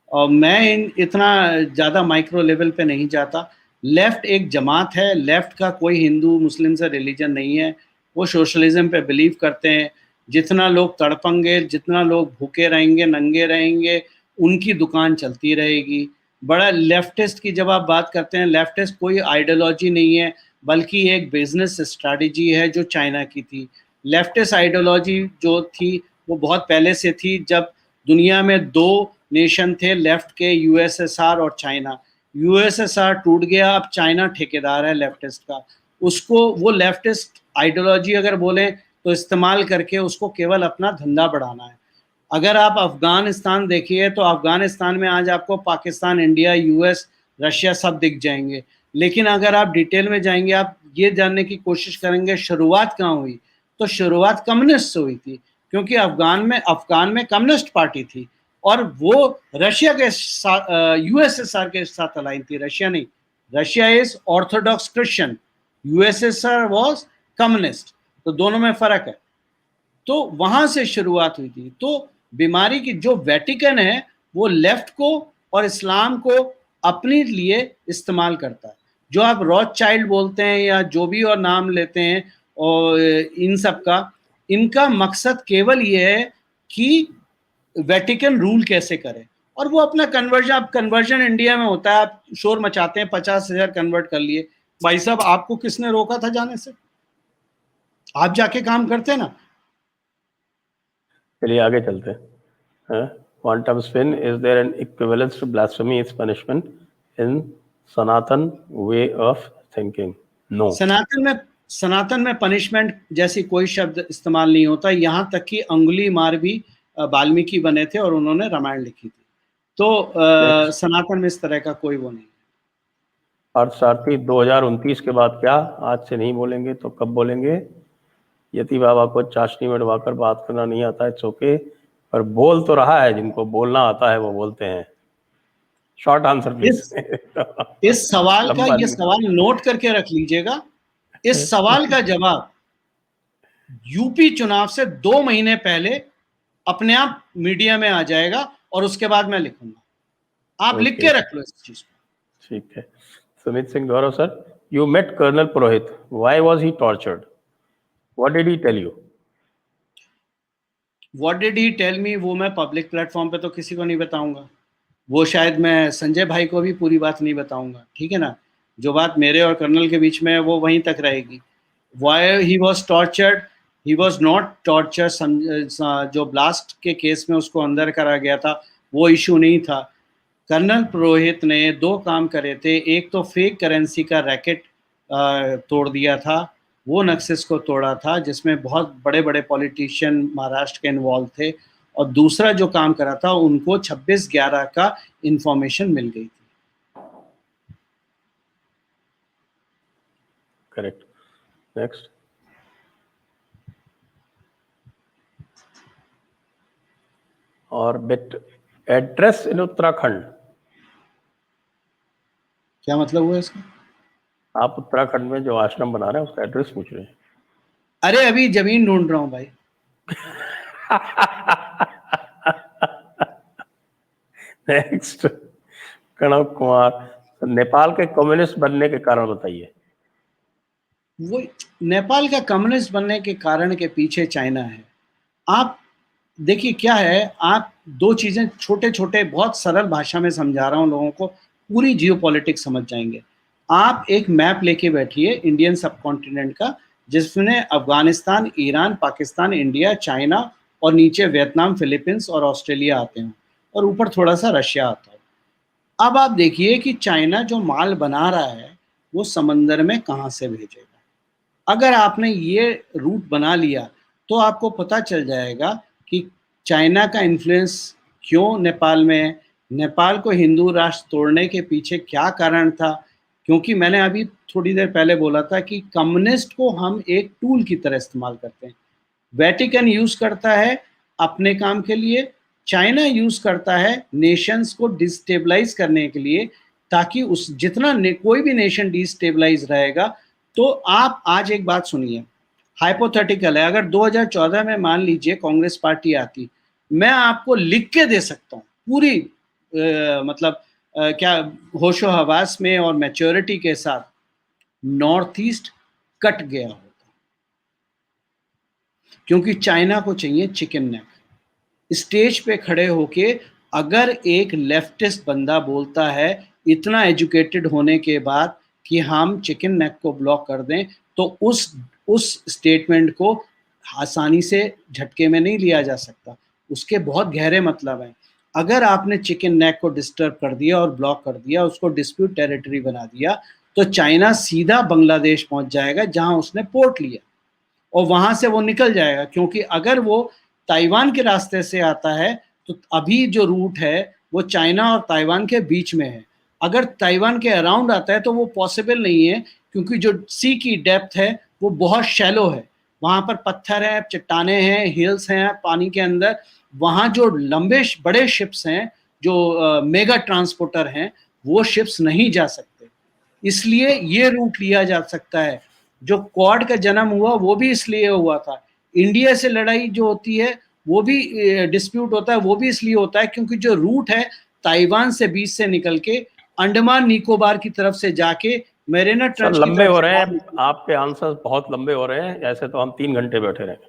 और मैं इतना ज़्यादा माइक्रो लेवल पे नहीं जाता। लेफ्ट एक जमात है, लेफ्ट का कोई हिंदू मुस्लिम से रिलीजन नहीं है। वो सोशलिज्म पे बिलीव करते हैं। जितना लोग तड़पेंगे, जितना लोग भूखे रहेंगे, नंगे रहेंगे, उनकी दुकान चलती रहेगी। बड़ा लेफ्टिस्ट की जब आप बात करते हैं, लेफ्टिस्ट कोई आइडियोलॉजी नहीं है, बल्कि एक बिजनेस स्ट्रैटेजी है जो चाइना की थी। लेफ्टिस्ट आइडियोलॉजी जो थी वो बहुत पहले से थी, जब दुनिया में 2 नेशन थे लेफ्ट के, यूएसएसआर और चाइना। यूएसएसआर टूट गया, अब चाइना ठेकेदार है लेफ्टिस्ट का। उसको वो लेफ्टिस्ट आइडियोलॉजी अगर बोलें तो इस्तेमाल करके उसको केवल अपना धंधा बढ़ाना है। अगर आप अफगानिस्तान देखिए तो अफगानिस्तान में आज आपको पाकिस्तान, इंडिया, यूएस, रशिया सब दिख जाएंगे। लेकिन अगर आप डिटेल में जाएंगे, आप ये जानने की कोशिश करेंगे शुरुआत कहाँ हुई, तो शुरुआत कम्युनिस्ट से हुई थी, क्योंकि अफगान में कम्युनिस्ट पार्टी थी, और वो रशिया के साथ, यूएसएसआर के साथ अलाइन थी। रशिया नहीं, Russia is Orthodox Christian, USSR was communist, तो दोनों में फर्क है। तो वहां से शुरुआत हुई थी। तो बीमारी की जो वेटिकन है वो लेफ्ट को और इस्लाम को अपने लिए इस्तेमाल करता है। जो आप रॉथचाइल्ड बोलते हैं या जो भी और नाम लेते हैं, और इन सब का, इनका मकसद केवल ये है कि वेटिकन रूल कैसे करे, और वो अपना कन्वर्जन, अब कन्वर्जन इंडिया में होता है, आप शोर मचाते हैं, 50,000 कन्वर्ट कर लिए। भाई साहब, आपको किसने रोका था जाने से? आप जाके काम करते ना। चलिए आगे चलते हैं। Quantum spin, is there an equivalence to blasphemy is punishment in Sanatan way of thinking? No. Sanatan में पनिशमेंट जैसी कोई शब्द इस्तेमाल नहीं होता। यहाँ तक कि अंगुली मार भी वाल्मीकि बने थे और उन्होंने रामायण लिखी थी। तो सनातन में इस तरह का कोई वो नहीं। अर्थशास्त्री, 2029 के बाद क्या? आज से नहीं बोलेंगे तो कब बोलेंगे? यति बाबा को चाशनी में डुबाकर बात करना नहीं आता है, इट्स ओके, पर बोल तो रहा है। जिनको बोलना आता है वो बोलते हैं। Short answer please. इस सवाल का, लंबा ये नहीं। सवाल नोट करके रख लीजिएगा। इस सवाल का जवाब यूपी चुनाव से 2 महीने पहले अपने आप मीडिया में आ जाएगा, और उसके बाद मैं लिखूंगा। आप लिख के रख लो इस चीज को। ठीक है। Sumit Singh Gaurav sir, you met colonel Purohit, why was he tortured, what did he tell you? What did he tell me, वो मैं पब्लिक प्लेटफॉर्म पे तो किसी को नहीं बताऊंगा। वो शायद मैं संजय भाई को भी पूरी बात नहीं बताऊंगा, ठीक है ना। जो बात मेरे और कर्नल के बीच में है वो वहीं तक रहेगी। Why he was tortured, he was not torture. जो ब्लास्ट के केस में उसको अंदर करा गया था वो इशू नहीं था। कर्नल पुरोहित ने 2 काम करे थे। एक तो फेक करेंसी का रैकेट तोड़ दिया था, वो नक्सस को तोड़ा था, जिसमें बहुत बड़े बड़े पॉलिटिशियन महाराष्ट्र के इन्वॉल्व थे। और दूसरा जो काम करा था, उनको 26/11 का इंफॉर्मेशन मिल गई थी। करेक्ट। नेक्स्ट। और बिट एड्रेस इन उत्तराखंड। क्या मतलब हुआ इसका? आप उत्तराखंड में जो आश्रम बना रहे हैं उसका एड्रेस पूछ रहे हैं? अरे अभी जमीन ढूंढ रहा हूँ भाई। नेक्स्ट, कनक कुमार, नेपाल के कम्युनिस्ट बनने के कारण बताइए। वो नेपाल का कम्युनिस्ट बनने के कारण के पीछे चाइना है। आप देखिए क्या है, आप दो चीजें छोटे छोटे बहुत सरल भाषा में समझा रहा हूं लोगों को, पूरी जियोपॉलिटिक्स समझ जाएंगे। आप एक मैप लेके बैठिए इंडियन सब कॉन्टिनेंट का, जिसमें Afghanistan, Iran, Pakistan, India, China और नीचे वियतनाम, फिलीपींस और ऑस्ट्रेलिया आते हैं, और ऊपर थोड़ा सा रशिया आता है। अब आप देखिए कि चाइना जो माल बना रहा है वो समंदर में कहाँ से भेजेगा। अगर आपने ये रूट बना लिया तो आपको पता चल जाएगा कि चाइना का इन्फ्लुएंस क्यों नेपाल में है, नेपाल को हिंदू राष्ट्र तोड़ने के पीछे क्या कारण था। क्योंकि मैंने अभी थोड़ी देर पहले बोला था कि कम्युनिस्ट को हम एक टूल की तरह इस्तेमाल करते हैं। वेटिकन यूज करता है अपने काम के लिए, चाइना यूज करता है नेशंस को डिस्टेबलाइज करने के लिए, ताकि उस जितना कोई भी नेशन डिस्टेबलाइज रहेगा। तो आप आज एक बात सुनिए, हाइपोथेटिकल है, अगर 2014 में मान लीजिए कांग्रेस पार्टी आती, मैं आपको लिख के दे सकता हूँ पूरी मतलब क्या होशो हवास में और मैच्योरिटी के साथ, नॉर्थ ईस्ट कट गया होता। क्योंकि चाइना को चाहिए चिकन नेक। स्टेज पे खड़े होके अगर एक लेफ्टिस्ट बंदा बोलता है इतना एजुकेटेड होने के बाद कि हम चिकन नेक को ब्लॉक कर दें, तो उस स्टेटमेंट को आसानी से झटके में नहीं लिया जा सकता। उसके बहुत गहरे मतलब हैं। अगर आपने चिकन नेक को डिस्टर्ब कर दिया और ब्लॉक कर दिया, उसको डिस्प्यूट टेरिटरी बना दिया, तो चाइना सीधा बांग्लादेश पहुंच जाएगा जहां उसने पोर्ट लिया, और वहां से वो निकल जाएगा। क्योंकि अगर वो ताइवान के रास्ते से आता है तो अभी जो रूट है वो चाइना और ताइवान के बीच में है। अगर ताइवान के अराउंड आता है तो वो पॉसिबल नहीं है, क्योंकि जो सी की डेप्थ है वो बहुत शैलो है। वहां पर पत्थर है, चट्टाने हैं, हिल्स हैं पानी के अंदर। वहां जो लंबे बड़े शिप्स हैं, जो मेगा ट्रांसपोर्टर हैं, वो शिप्स नहीं जा सकते। इसलिए ये रूट लिया जा सकता है। जो क्वाड का जन्म हुआ वो भी इसलिए हुआ था। इंडिया से लड़ाई जो होती है वो भी डिस्प्यूट होता है, वो भी इसलिए होता है क्योंकि जो रूट है ताइवान से बीच से निकल के अंडमान निकोबार की तरफ से जाके मेरिना सर ट्रंच की लंबे तरफ हो से रहे बाहर हैं, आपके आंसर्स बहुत लंबे हो रहे हैं, ऐसे तो हम 3 घंटे बैठे रहेंगे।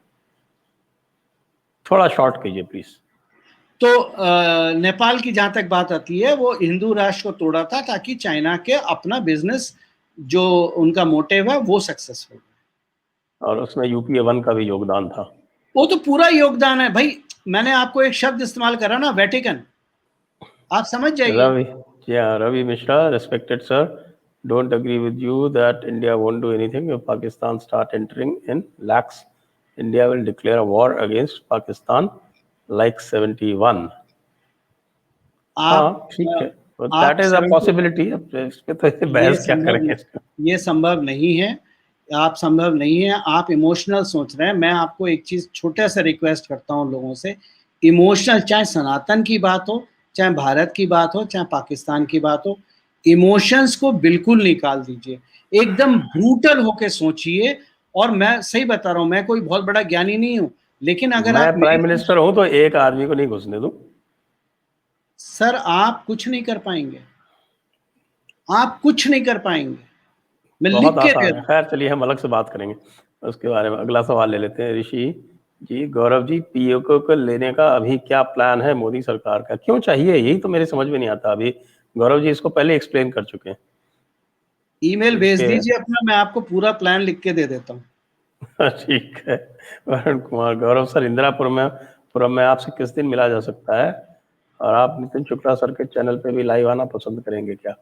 थोड़ा शॉर्ट कीजिए प्लीज। तो नेपाल की जहां तक बात आती है, वो हिंदू राष्ट्र को तोड़ा था ताकि चाइना के अपना बिजनेस जो उनका मोटिव है वो सक्सेसफुल है। और उसमें यूपीए 1 का भी योगदान था। वो तो पूरा योगदान है भाई। मैंने आपको एक शब्द इस्तेमाल करा ना, वेटिकन, आप समझ जाइए। Ravi, yeah, Ravi Mishra, respected sir, don't agree with you that India won't do anything if Pakistan start entering in lakhs. India will declare a war against Pakistan like 71. आप हाँ ठीक है, तो आप दैट इज अ 70, पॉसिबिलिटी। अब इस पे तो ये बहस क्या संभव करेंगे। ये संभव नहीं है। आप संभव नहीं है, आप इमोशनल सोच रहे हैं। मैं आपको एक चीज छोटा सा रिक्वेस्ट करता हूँ लोगों से, इमोशनल, चाहे सनातन की बात हो, चाहे भारत की बात हो, चाहे पाकिस्तान की बात हो, इमोशंस को बिल्कुल निकाल दीजिए, एकदम ब्रूटल होके सोचिए। और मैं सही बता रहा हूँ, मैं कोई बहुत बड़ा ज्ञानी नहीं हूँ, लेकिन अगर मैं आप प्राइम मेरी, मिनिस्टर हूं तो एक आदमी को नहीं घुसने दूं। सर आप कुछ नहीं कर पाएंगे, आप कुछ नहीं कर पाएंगे, मैं लिख बहुत के दे आसान है। दूं। खैर चलिए हम अलग से बात करेंगे उसके बारे में। अगला सवाल ले लेते हैं। ऋषि जी, गौरव जी, पीओके को लेने का अभी क्या प्लान है मोदी सरकार का? क्यों चाहिए, यही तो मेरे समझ में नहीं आता अभी। गौरव जी इसको पहले एक्सप्लेन कर चुके हैं। ईमेल भेज इसके दीजिए अपना, मैं आपको पूरा प्लान लिख के दे देता हूँ। ठीक है। वरुण कुमार, गौरव सर, पुरम में आपसे किस दिन मिला जा सकता है? और आप नितिन शुक्ला सर के चैनल पे भी लाइव आना पसंद करेंगे क्या?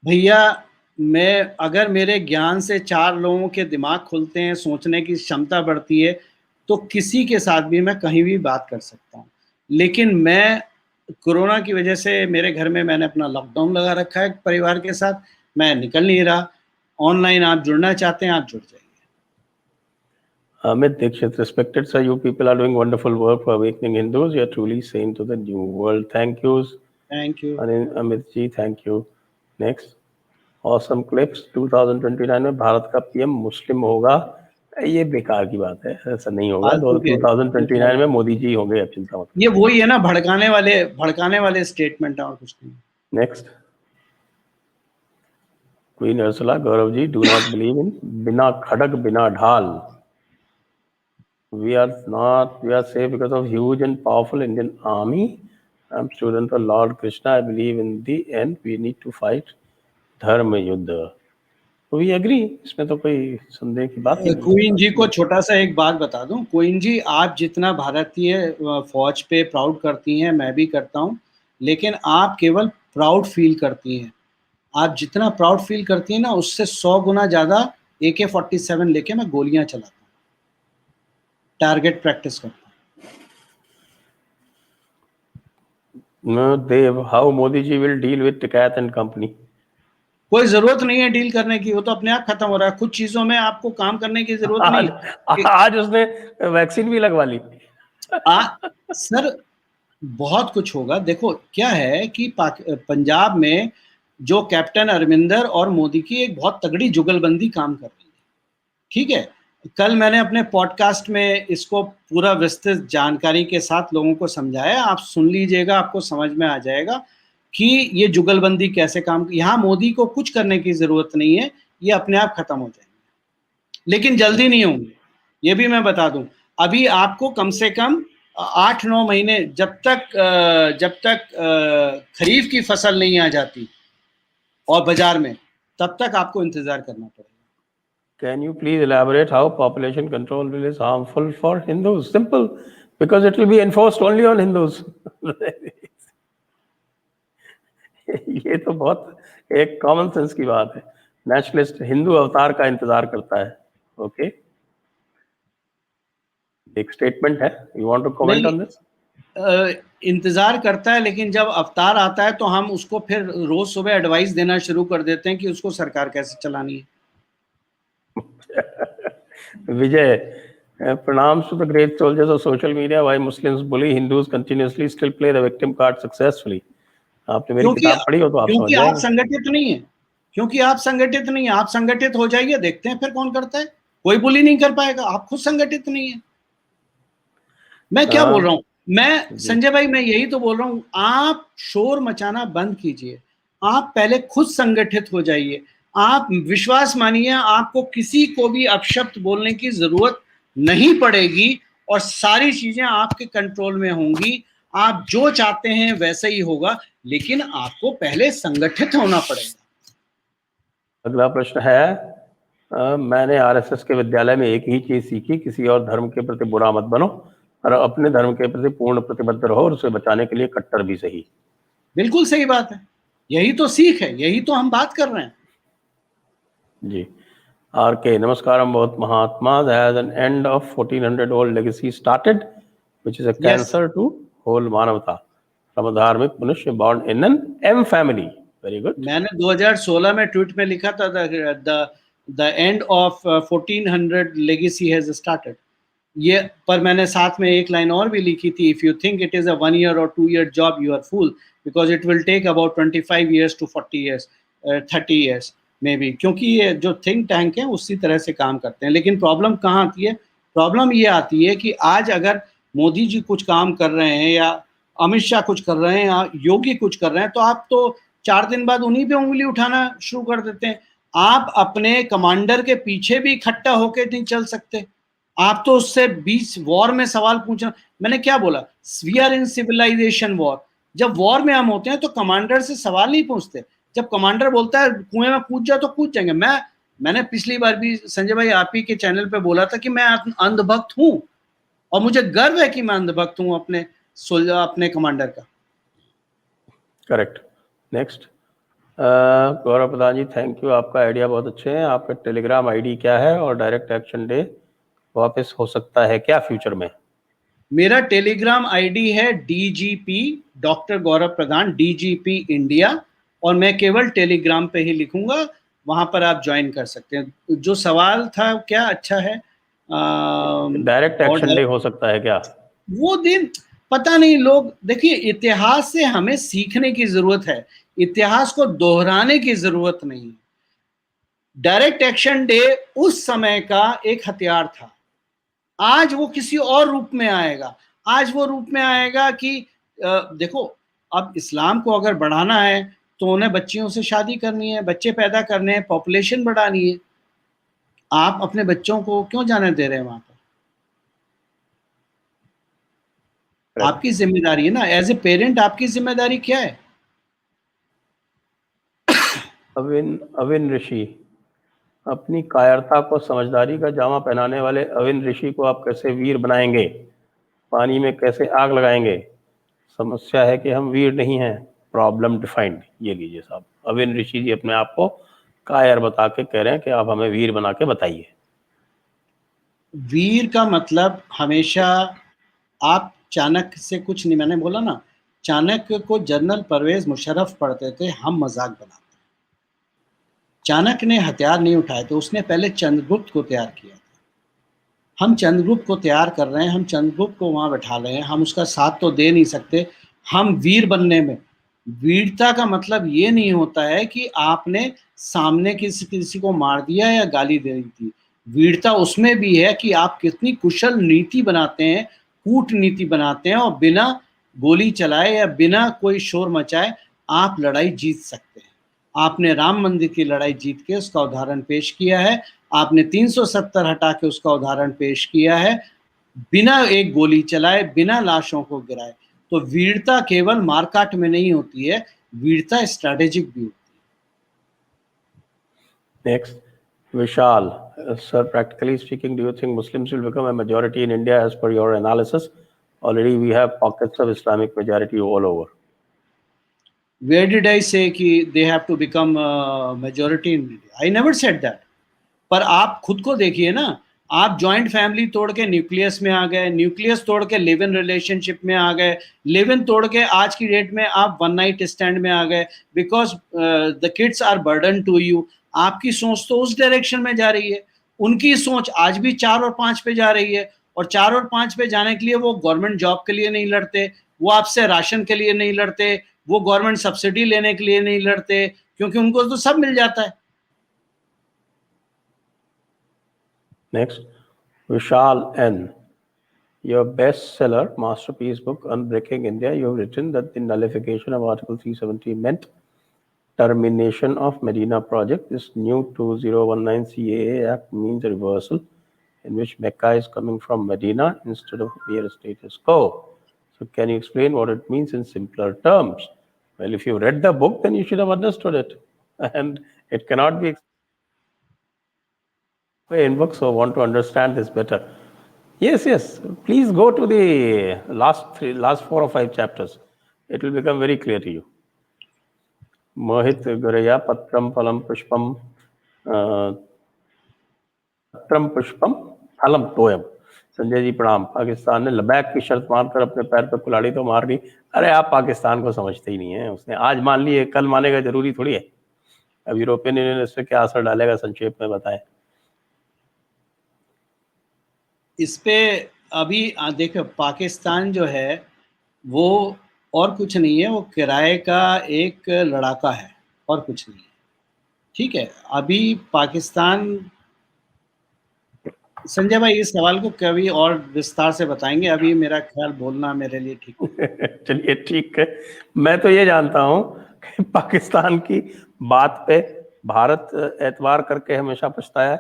भैया, मैं अगर मेरे ज्ञान से 4 लोगों के दिमाग खुलते हैं, सोचने की क्षमता बढ़ती है, तो किसी के साथ भी मैं कहीं भी बात कर सकता हूँ। लेकिन मैं कोरोना की वजह से मेरे घर में मैंने अपना लॉकडाउन लगा रखा है परिवार के साथ, मैं निकल नहीं रहा। ऑनलाइन आप जुड़ना चाहते हैं, आप जुड़ जाइए। Amit Dixit, respected sir, you people are doing wonderful work for awakening Hindus. You are truly saying to the new world. Thank yous. Thank you. Amit ji, thank you. Next. Awesome clips 2029 में भारत का PM मुस्लिम होगा, ये बेकार की बात है, ऐसा नहीं होगा। फालतू के 2029 में मोदी जी होंगे, अब चिंता मत। ये वही है ना, भड़काने वाले स्टेटमेंट है और कुछ नहीं। Next, Queen Ursula, Gaurav ji, do not believe in बिना खड़ग बिना ढाल। We are safe because of huge and powerful Indian army. I'm student of Lord Krishna. I believe in the end we need to fight धर्म युद्ध। We agree, इसमें तो कोई संदेह की बात नहीं। क्वीन जी को छोटा सा एक बात बता दूं, क्वीन जी आप जितना भारतीय फौज पे प्राउड करती हैं, मैं भी करता हूं, लेकिन आप केवल प्राउड फील करती हैं। आप जितना प्राउड फील करती हैं ना, उससे 100 गुना ज्यादा AK-47 लेके मैं गोलियां चलाता हूं, टारगेट प्रैक्टिस करता No, Dev, how Modi ji will deal with Tikait and company? कोई जरूरत नहीं है डील करने की, वो तो अपने आप खत्म हो रहा है। कुछ चीजों में आपको काम करने की जरूरत नहीं। आज उसने वैक्सीन भी लगवा ली। सर बहुत कुछ होगा। देखो क्या है कि पंजाब में जो कैप्टन अरविंदर और मोदी की एक बहुत तगड़ी जुगलबंदी काम कर रही है, ठीक है। कल मैंने अपने पॉडकास्ट में इसको पूरा विस्तृत जानकारी के साथ लोगों को समझाया, आप सुन लीजिएगा, आपको समझ में आ जाएगा कि ये जुगलबंदी कैसे काम। यहाँ मोदी को कुछ करने की जरूरत नहीं है, ये अपने आप खत्म हो जाएंगे, लेकिन जल्दी नहीं होंगे, ये भी मैं बता दूं। अभी आपको कम से कम 8-9 महीने, जब तक खरीफ की फसल नहीं आ जाती और बाजार में, तब तक आपको इंतजार करना पड़ेगा। Can you please elaborate how population control bill is harmful for Hindus? Simple, because it will be enforced only on Hindus. ये तो बहुत एक कॉमन सेंस की बात है। नेशनलिस्ट हिंदू अवतार का इंतजार करता है। ओके, एक स्टेटमेंट है, you want to comment on this? इंतजार करता है, लेकिन जब अवतार आता है तो हम उसको फिर रोज सुबह एडवाइस देना शुरू कर देते हैं कि उसको सरकार कैसे चलानी है। विजय, pranams to the great soldiers of social media. Why Muslims bully Hindus continuously, still play the victim card successfully. आपने मेरी किताब पढ़ी हो तो आप समझ जाएंगे। आप संगठित नहीं है, क्योंकि आप संगठित नहीं है। आप संगठित हो जाइए, देखते हैं फिर कौन करता है। कोई बुली नहीं कर पाएगा, आप खुद संगठित नहीं है। मैं क्या बोल रहा हूं, मैं संजय भाई, मैं यही तो बोल रहा हूं, आप शोर मचाना बंद कीजिए, आप पहले खुद संगठित हो जाइए। आप विश्वास मानिए, आपको किसी को भी अपशब्द बोलने की जरूरत नहीं पड़ेगी और सारी चीजें आपके कंट्रोल में होंगी। आप जो चाहते हैं वैसे ही होगा, लेकिन आपको पहले संगठित होना पड़ेगा। अगला प्रश्न है, मैंने आरएसएस के विद्यालय में एक ही चीज सीखी, किसी और धर्म के प्रति बुरा मत बनो और अपने धर्म के प्रति पूर्ण प्रतिबद्ध रहो और उसे बचाने के लिए कट्टर भी सही। बिल्कुल सही बात है, यही तो सीख है, यही तो हम बात कर रहे हैं जी। आरके, नमस्कारम बहुत महात्मा, as an end of 1400 old legacy started, which is a cancer to whole मानवता, from a धार्मिक मनुष्य born in an M family. Very good. मैंने 2016 में ट्वीट में लिखा था, the end of 1400 legacy has started. ये पर मैंने साथ में एक लाइन और भी लिखी थी, if you think it is a 1 year or 2 year job, you are fool, because it will take about 25 years to 40 years, 30 years maybe, क्योंकि ये जो थिंक टैंक है उसी तरह से काम करते हैं। लेकिन प्रॉब्लम कहाँ आती है? प्रॉब्लम ये आती है कि आज अगर मोदी जी कुछ काम कर रहे हैं या अमित शाह कुछ कर रहे हैं या योगी कुछ कर रहे हैं, तो आप तो 4 दिन बाद उन्हीं पे उंगली उठाना शुरू कर देते हैं। आप अपने कमांडर के पीछे भी इकट्ठा होकर नहीं चल सकते, आप तो उससे 20 वॉर में सवाल पूछना। मैंने क्या बोला? We are in civilization war. जब वॉर में हम होते हैं तो कमांडर से सवाल नहीं पूछते। जब कमांडर बोलता है कुएं में कूद जाओ तो कूद जाएंगे। मैंने पिछली बार भी संजय भाई आप ही के चैनल पे बोला था कि मैं अंधभक्त हूं और मुझे गर्व है कि मैं अंधभक्त हूं अपने कमांडर का। Correct. Next, Gaurav Pradhan ji, thank you, आपका आइडिया बहुत अच्छे हैं। आपका टेलीग्राम आईडी क्या है और डायरेक्ट एक्शन डे वापस हो सकता है क्या फ्यूचर में? मेरा टेलीग्राम आईडी है DGP डॉक्टर गौरव प्रधान, DGP इंडिया, और मैं केवल टेलीग्राम पे ही लिखूंगा, वहां पर आप ज्वाइन कर सकते हैं। जो सवाल था क्या अच्छा है, डायरेक्ट एक्शन डे हो सकता है क्या? वो दिन पता नहीं। लोग देखिए, इतिहास से हमें सीखने की जरूरत है, इतिहास को दोहराने की जरूरत नहीं। डायरेक्ट एक्शन डे उस समय का एक हथियार था। आज वो किसी और रूप में आएगा। आज वो रूप में आएगा कि देखो, अब इस्लाम को अगर बढ़ाना है तो उन्हें बच्चियों से शादी करनी है, बच्चे पैदा करने हैं, पॉपुलेशन बढ़ानी है। आप अपने बच्चों को क्यों जाने दे रहे हैं वहां पर? आपकी जिम्मेदारी है ना, एज ए पेरेंट आपकी जिम्मेदारी क्या है? अविन ऋषि, अपनी कायरता को समझदारी का जामा पहनाने वाले अविन ऋषि को आप कैसे वीर बनाएंगे? पानी में कैसे आग लगाएंगे? समस्या है कि हम वीर नहीं हैं। Problem defined. ये लीजिए साहब, अविन ऋषि जी अपने आप को कायर बता के कह रहे हैं कि आप हमें वीर बना के बताइए। वीर का मतलब हमेशा, आप चाणक्य से कुछ नहीं, मैंने बोला ना, चाणक्य को जनरल परवेज मुशर्रफ पढ़ते थे, हम मजाक बनाते। चाणक्य ने हथियार नहीं उठाए थे, उसने पहले चंद्रगुप्त को तैयार किया। हम चंद्रगुप्त को तैयार कर रहे हैं, हम चंद्रगुप्त को वहां बैठा रहे हैं, हम उसका साथ तो दे नहीं सकते। हम वीर बनने में, वीरता का मतलब ये नहीं होता है कि आपने सामने किसी को मार दिया या गाली दे दी थी। वीरता उसमें भी है कि आप कितनी कुशल नीति बनाते हैं, कूटनीति बनाते हैं, और बिना गोली चलाए या बिना कोई शोर मचाए आप लड़ाई जीत सकते हैं। आपने राम मंदिर की लड़ाई जीत के उसका उदाहरण पेश किया है, आपने 370 हटा के उसका उदाहरण पेश किया है, बिना एक गोली चलाए, बिना लाशों को गिराए। तो वीरता केवल मारकाट में नहीं होती है, वीरता स्ट्रैटेजिक भी होती है। Next, Vishal, sir, practically speaking, do you think Muslims will become a majority in India as per your analysis? Already we have pockets of Islamic majority all over. Where did I say कि they have to become majority in India? I never said that. पर आप खुद को देखिए ना, आप joint family तोड़ के न्यूक्लियस में आ गए, न्यूक्लियस तोड़ के लिव इन रिलेशनशिप में आ गए, लिव इन तोड़ के आज की डेट में आप वन नाइट स्टैंड में आ गए, because the kids are burden to you. आपकी सोच तो उस डायरेक्शन में जा रही है, उनकी सोच आज भी 4 और 5 पे जा रही है, और 4 और 5 पे जाने के लिए वो गवर्नमेंट जॉब के लिए नहीं लड़ते, वो आपसे राशन के लिए नहीं लड़ते, वो गवर्नमेंट सब्सिडी लेने के लिए नहीं लड़ते, क्योंकि उनको तो सब मिल जाता है। Next, Vishal N. Your bestseller, masterpiece book, Unbreaking India, you have written that the nullification of Article 370 meant termination of Medina project. This new 2019 CAA Act means a reversal in which Mecca is coming from Medina instead of mere status quo. So can you explain what it means in simpler terms? Well, if you read the book, then you should have understood it. And it cannot be in book, so want to understand this better. Yes. Please go to the last 4 or 5 chapters. It will become very clear to you. मोहित गुरैया, पत्रम फलम पुष्पम पत्रम पुष्पम फलम तोयम। संजय जी प्रणाम। पाकिस्तान ने लबैक की शर्त मानकर अपने पैर पर कुल्हाड़ी तो मार दी। अरे आप पाकिस्तान को समझते ही नहीं है। उसने आज मान ली है, कल मानेगा जरूरी थोड़ी है। अब यूरोपियन यूनियन इस पर क्या असर डालेगा, संक्षेप में बताएं। इस पे अभी देखो, पाकिस्तान जो है वो और कुछ नहीं है, वो किराए का एक लड़ाका है और कुछ नहीं है। ठीक है, अभी पाकिस्तान, संजय भाई इस सवाल को कभी और विस्तार से बताएंगे, अभी मेरा ख्याल बोलना मेरे लिए ठीक है। चलिए ठीक है। मैं तो ये जानता हूं कि पाकिस्तान की बात पे भारत एतबार करके हमेशा पछताया है,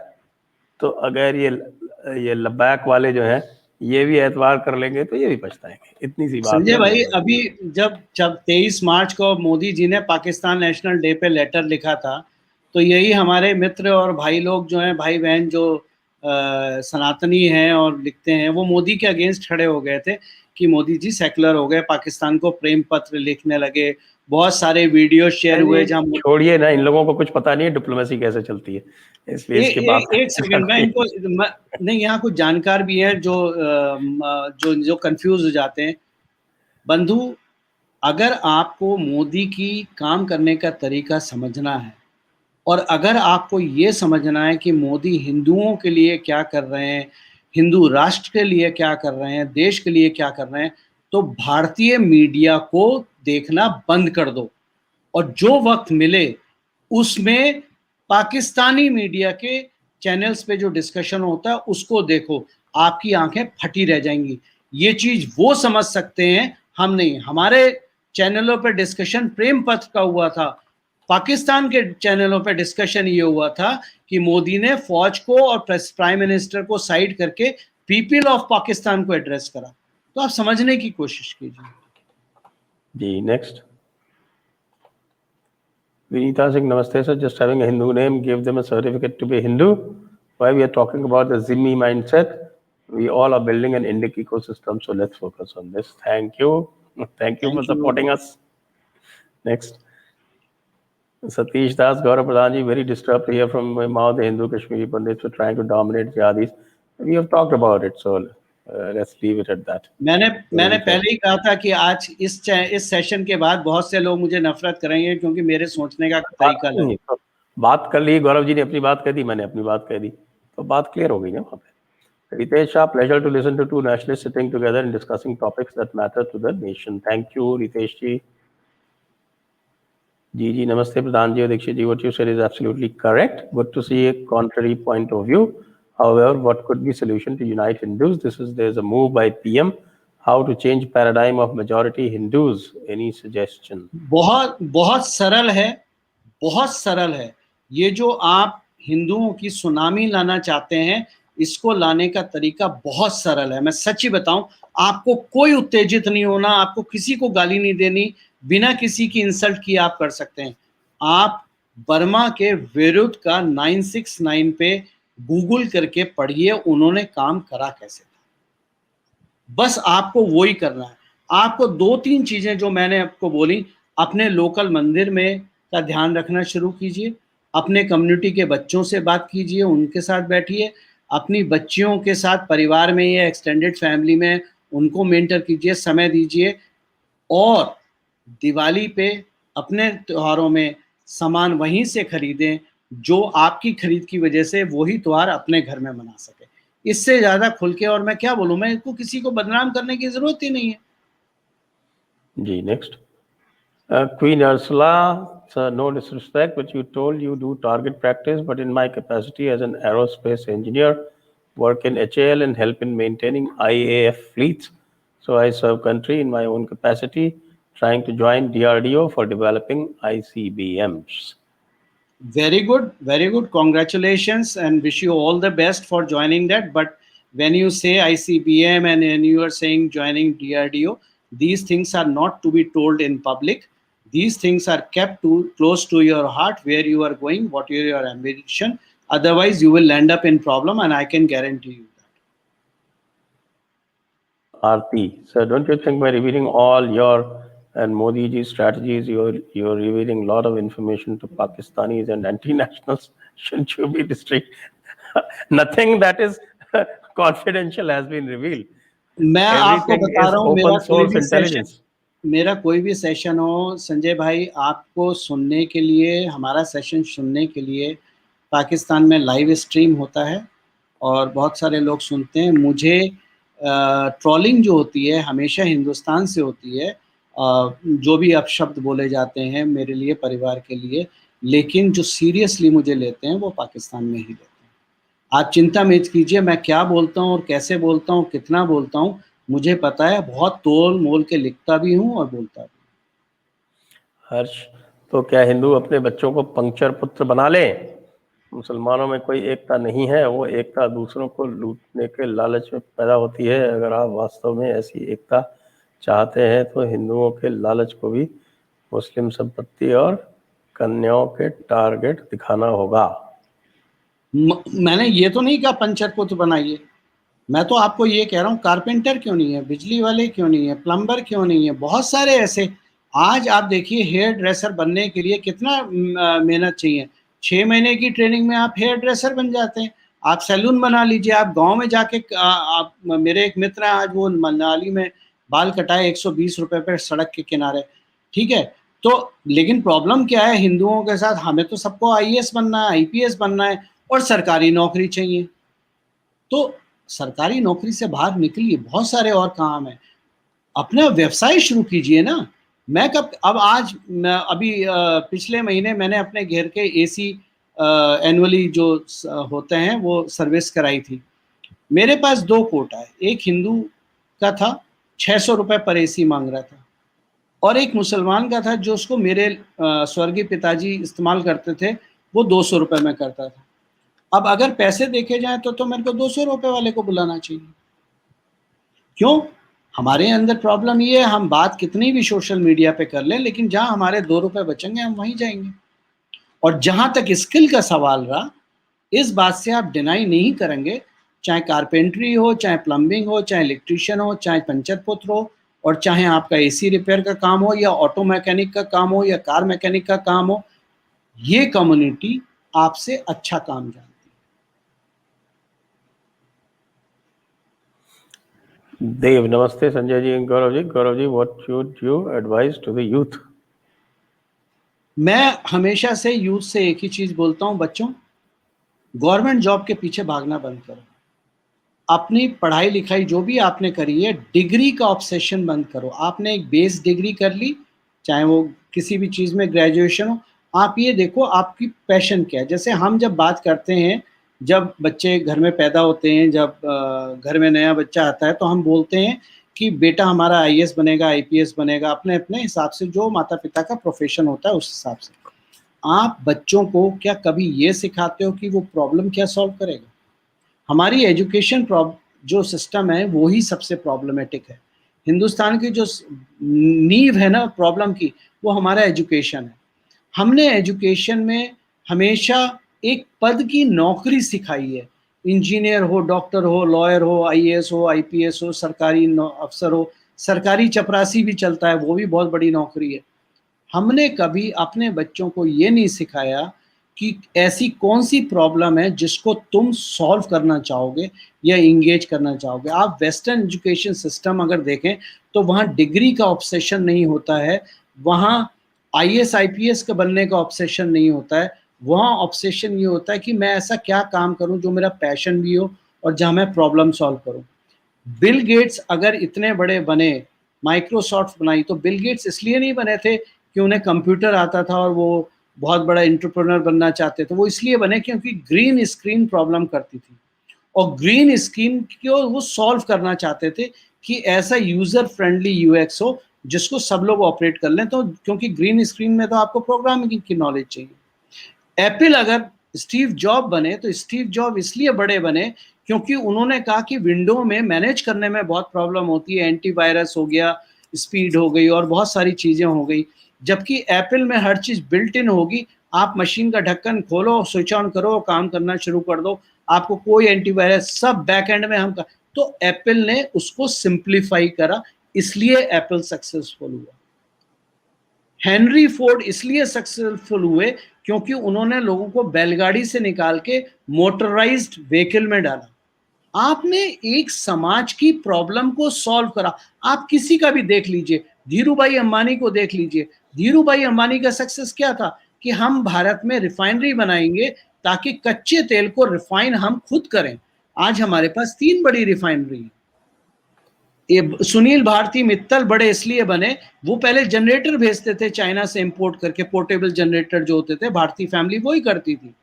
तो अगर ये लब्बैक वाले जो हैं ये भी एतबार कर लेंगे तो ये भी पछताएंगे। इतनी सी बात। संजय भाई, अभी जब 23 मार्च को मोदी जी ने पाकिस्तान नेशनल डे पे लेटर लिखा था, तो यही हमारे मित्र और भाई लोग जो हैं, भाई बहन जो सनातनी हैं और लिखते हैं, वो मोदी के अगेंस्ट खड़े हो गए थे कि मोदी जी सेकुलर हो गए, पाकिस्तान को प्रेम पत्र लिखने लगे, बहुत सारे वीडियो शेयर हुए। जहाँ छोड़िए ना, इन लोगों को कुछ पता नहीं है डिप्लोमेसी कैसे चलती है, इसलिए इसकी बात। एक सेकंड, मैं इनको नहीं, यहाँ कुछ जानकार भी हैं जो कंफ्यूज हो जाते हैं। बंधु, अगर आपको मोदी की काम करने का तरीका समझना है, और अगर आपको ये समझना है कि मोदी हिंदुओं के लिए क्या कर रहे हैं, हिंदू राष्ट्र के लिए क्या कर रहे हैं, देश के लिए क्या कर रहे हैं, तो भारतीय मीडिया को देखना बंद कर दो, और जो वक्त मिले उसमें पाकिस्तानी मीडिया के चैनल्स पे जो डिस्कशन होता है उसको देखो, आपकी आंखें फटी रह जाएंगी। ये चीज वो समझ सकते हैं, हम नहीं। हमारे चैनलों पे डिस्कशन प्रेम पत्र का हुआ था, पाकिस्तान के चैनलों पे डिस्कशन ये हुआ था कि मोदी ने फौज को और प्राइम मिनिस्टर को साइड करके पीपल ऑफ पाकिस्तान को एड्रेस करा। तो आप समझने की कोशिश कीजिए। जी next. Vinita Singh, Namaste sir. Just having a Hindu name, give them a certificate to be Hindu. Why we are talking about the Zimmi mindset? We all are building an Indic ecosystem, so let's focus on this. Thank you. Thank you for supporting us. Next. Satish Das, Gaurav Pradhan ji, very disturbed to hear from Mao the Hindu Kashmiri Pandits were trying to dominate jihadis. We have talked about it, so let's leave it at that. मैंने पहले ही कहा था कि आज इस session के बाद बहुत से लोग मुझे नफरत करेंगे क्योंकि मेरे सोचने का तरीका अलग है। तो बात कर ली, गौरव जी ने अपनी बात कह दी, मैंने अपनी बात कह दी, तो बात क्लियर हो गई ना वहाँ पे। Ritesh Shah, pleasure to listen to two nationalists sitting together and discussing topics that matter to the nation. Thank you, Ritesh ji. जी नमस्ते प्रधान जी, दीक्षित जी, what you said is absolutely correct. Good to see a contrary point of view. However, what could be solution to unite Hindus? There's a move by PM. How to change paradigm of majority Hindus? Any suggestion? बहुत सरल है, बहुत सरल है। ये जो आप हिंदुओं की सुनामी लाना चाहते हैं, इसको लाने का तरीका बहुत सरल है। मैं सच्ची बताऊं, आपको कोई उत्तेजित नहीं होना, आपको किसी को गाली नहीं देनी, बिना किसी की इंसल्ट किए आप कर सकते हैं। आप वर्मा के विरुद्ध का 969 पे गूगल करके पढ़िए, उन्होंने काम करा कैसे था। बस आपको वो ही करना है। आपको 2-3 चीजें जो मैंने आपको बोली, अपने लोकल मंदिर में का ध्यान रखना शुरू कीजिए, अपने कम्युनिटी के बच्चों से बात कीजिए, उनके साथ बैठिए, अपनी बच्चियों के साथ परिवार में या एक्सटेंडेड फैमिली में उनको मेंटर कीजिए, समय दीजिए, और दिवाली पे अपने त्योहारों में सामान वहीं से खरीदें जो आपकी खरीद की वजह से वही त्योहार अपने घर में मना सके। इससे ज्यादा खुल के और मैं क्या बोलूं, मैं को किसी को बदनाम करने की जरूरत ही नहीं है। जी next. Queen Ursula, sir, no disrespect, but you told you do target practice, but in my capacity as an aerospace engineer, work in HAL and help in maintaining IAF fleets. So I serve country in my own capacity, trying to join DRDO for developing ICBMs. Very good, very good. Congratulations and wish you all the best for joining that. But when you say ICBM and when you are saying joining DRDO, these things are not to be told in public. These things are kept close to your heart, where you are going, what is your ambition. Otherwise, you will end up in problem, and I can guarantee you that. Aarti, sir, don't you think by revealing all your and Modi ji's strategies, you're revealing a lot of information to Pakistanis and anti-nationals? Shouldn't you be discreet? Nothing that is confidential has been revealed. मैं आपको बता रहा हूँ, मेरा कोई भी session हो संजय भाई, आपको सुनने के लिए, हमारा सेशन सुनने के लिए पाकिस्तान में लाइव स्ट्रीम होता है और बहुत सारे लोग सुनते हैं। मुझे ट्रोलिंग जो होती है हमेशा हिंदुस्तान से होती है, जो भी अपशब्द बोले जाते हैं मेरे लिए, परिवार के लिए, लेकिन जो सीरियसली मुझे लेते हैं वो पाकिस्तान में ही लेते हैं। आप चिंता मत कीजिए, मैं क्या बोलता हूँ और कैसे बोलता हूँ, कितना बोलता हूँ, मुझे पता है। बहुत तोल मोल के लिखता भी हूँ और बोलता भी। हर्ष, तो क्या हिंदू अपने बच्चों को पंक्चर पुत्र बना ले? मुसलमानों में कोई एकता नहीं है, वो एकता दूसरों को लूटने के लालच में पैदा होती है। अगर आप वास्तव में ऐसी एकता चाहते हैं तो हिंदुओं के लालच को भी मुस्लिम संपत्ति और कन्याओं के टारगेट दिखाना होगा। मैंने ये तो नहीं कहा पंचर पुत्र बनाइए, मैं तो आपको ये कह रहा हूँ कारपेंटर क्यों नहीं है, बिजली वाले क्यों नहीं है, प्लम्बर क्यों नहीं है, बहुत सारे ऐसे। आज आप देखिए हेयर ड्रेसर बनने के लिए कितना मेहनत चाहिए। 6 महीने की ट्रेनिंग में आप हेयर ड्रेसर बन जाते हैं। आप सैलून बना लीजिए, आप गांव में जाके आप मेरे एक मित्र हैं, आज वो मनाली में बाल कटाए 120 रुपए पे सड़क के किनारे, ठीक है। तो लेकिन प्रॉब्लम क्या है हिंदुओं के साथ, हमें तो सबको IAS बनना है, IPS बनना है और सरकारी नौकरी चाहिए। तो सरकारी नौकरी से बाहर निकलिए, बहुत सारे और काम है, अपना व्यवसाय शुरू कीजिए ना। मैं कब अब आज अभी पिछले महीने मैंने अपने घर के AC एनुअली जो होते हैं वो सर्विस कराई थी। मेरे पास 2 कोट आए, एक हिंदू का था 600 रुपये पर एसी मांग रहा था, और एक मुसलमान का था जो उसको मेरे स्वर्गीय पिताजी इस्तेमाल करते थे, वो 200 रुपये में करता था। अब अगर पैसे देखे जाएं तो मेरे को 200 रुपये वाले को बुलाना चाहिए। क्यों? हमारे अंदर प्रॉब्लम ये है, हम बात कितनी भी सोशल मीडिया पे कर लें, लेकिन जहां हमारे 2 रुपये बचेंगे हम वहीं जाएंगे। और जहां तक स्किल का सवाल रहा, इस बात से आप डिनाई नहीं करेंगे, चाहे कारपेंट्री हो, चाहे प्लम्बिंग हो, चाहे इलेक्ट्रीशियन हो, चाहे पंचर पुत्र हो, और चाहे आपका एसी रिपेयर का काम हो, या ऑटो मैकेनिक का काम हो, या कार मैकेनिक का काम हो, ये कम्युनिटी आपसे अच्छा काम जानती है। देव, नमस्ते Sanjay ji, Gaurav ji. Gaurav ji, what should you advice to the youth? मैं हमेशा से यूथ से एक ही चीज बोलता हूं, बच्चों, गवर्नमेंट जॉब के पीछे भागना बंद करो। अपनी पढ़ाई लिखाई जो भी आपने करी है, डिग्री का ऑब्सेशन बंद करो। आपने एक बेस डिग्री कर ली, चाहे वो किसी भी चीज़ में ग्रेजुएशन हो, आप ये देखो आपकी पैशन क्या है। जैसे हम जब बात करते हैं, जब बच्चे घर में पैदा होते हैं, जब घर में नया बच्चा आता है, तो हम बोलते हैं कि बेटा हमारा आईएएस बनेगा, आईपीएस बनेगा, अपने अपने हिसाब से जो माता पिता का प्रोफेशन होता है उस हिसाब से। आप बच्चों को क्या कभी ये सिखाते हो कि वो प्रॉब्लम क्या सॉल्व करेगा? हमारी एजुकेशन जो सिस्टम है वो ही सबसे प्रॉब्लमेटिक है। हिंदुस्तान की जो नींव है ना प्रॉब्लम की, वो हमारा एजुकेशन है। हमने एजुकेशन में हमेशा एक पद की नौकरी सिखाई है, इंजीनियर हो, डॉक्टर हो, लॉयर हो, आईएएस हो, आईपीएस हो, सरकारी अफसर हो, सरकारी चपरासी भी चलता है, वो भी बहुत बड़ी नौकरी है। हमने कभी अपने बच्चों को ये नहीं सिखाया कि ऐसी कौन सी प्रॉब्लम है जिसको तुम सॉल्व करना चाहोगे या इंगेज करना चाहोगे। आप वेस्टर्न एजुकेशन सिस्टम अगर देखें तो वहाँ डिग्री का ऑब्सेशन नहीं होता है, वहाँ आईएएस आईपीएस का बनने का ऑब्सेशन नहीं होता है। वहाँ ऑब्सेशन ये होता है कि मैं ऐसा क्या काम करूँ जो मेरा पैशन भी हो और जहाँ मैं प्रॉब्लम सॉल्व करूँ। बिल गेट्स अगर इतने बड़े बने, माइक्रोसॉफ्ट बनाई, तो बिल गेट्स इसलिए नहीं बने थे कि उन्हें कंप्यूटर आता था और वो बहुत बड़ा एंटरप्रेन्योर बनना चाहते थे। वो इसलिए बने क्योंकि ग्रीन स्क्रीन प्रॉब्लम करती थी, और ग्रीन स्क्रीन को वो सॉल्व करना चाहते थे कि ऐसा यूजर फ्रेंडली यूएक्स हो जिसको सब लोग ऑपरेट कर लें। तो क्योंकि ग्रीन स्क्रीन में तो आपको प्रोग्रामिंग की नॉलेज चाहिए। एप्पल अगर स्टीव जॉब बने तो स्टीव जॉब इसलिए बड़े बने क्योंकि उन्होंने कहा कि विंडो में मैनेज करने में बहुत प्रॉब्लम होती है, एंटीवायरस हो गया, स्पीड हो गई और बहुत सारी चीज़ें हो गई। जबकि एप्पल में हर चीज़ बिल्ट इन होगी, आप मशीन का ढक्कन खोलो, स्विच ऑन करो, काम करना शुरू कर दो, आपको कोई एंटीवायरस, सब बैक एंड में हम कर। तो एप्पल ने उसको सिंप्लीफाई करा, इसलिए एप्पल सक्सेसफुल हुआ। हेनरी फोर्ड इसलिए सक्सेसफुल हुए क्योंकि उन्होंने लोगों को बैलगाड़ी से निकाल के मोटराइज्ड व्हीकल में डाला। आपने एक समाज की प्रॉब्लम को सॉल्व करा। आप किसी का भी देख लीजिए, धीरूभाई अंबानी को देख लीजिए। धीरूभाई अंबानी का सक्सेस क्या था कि हम भारत में रिफाइनरी बनाएंगे ताकि कच्चे तेल को रिफाइन हम खुद करें। आज हमारे पास 3 बड़ी रिफाइनरी है। ये सुनील भारती मित्तल बड़े इसलिए बने, वो पहले जनरेटर भेजते थे चाइना से इंपोर्ट करके, पोर्टेबल जनरेटर जो होते थे, भारती फैमिली वही करती थी।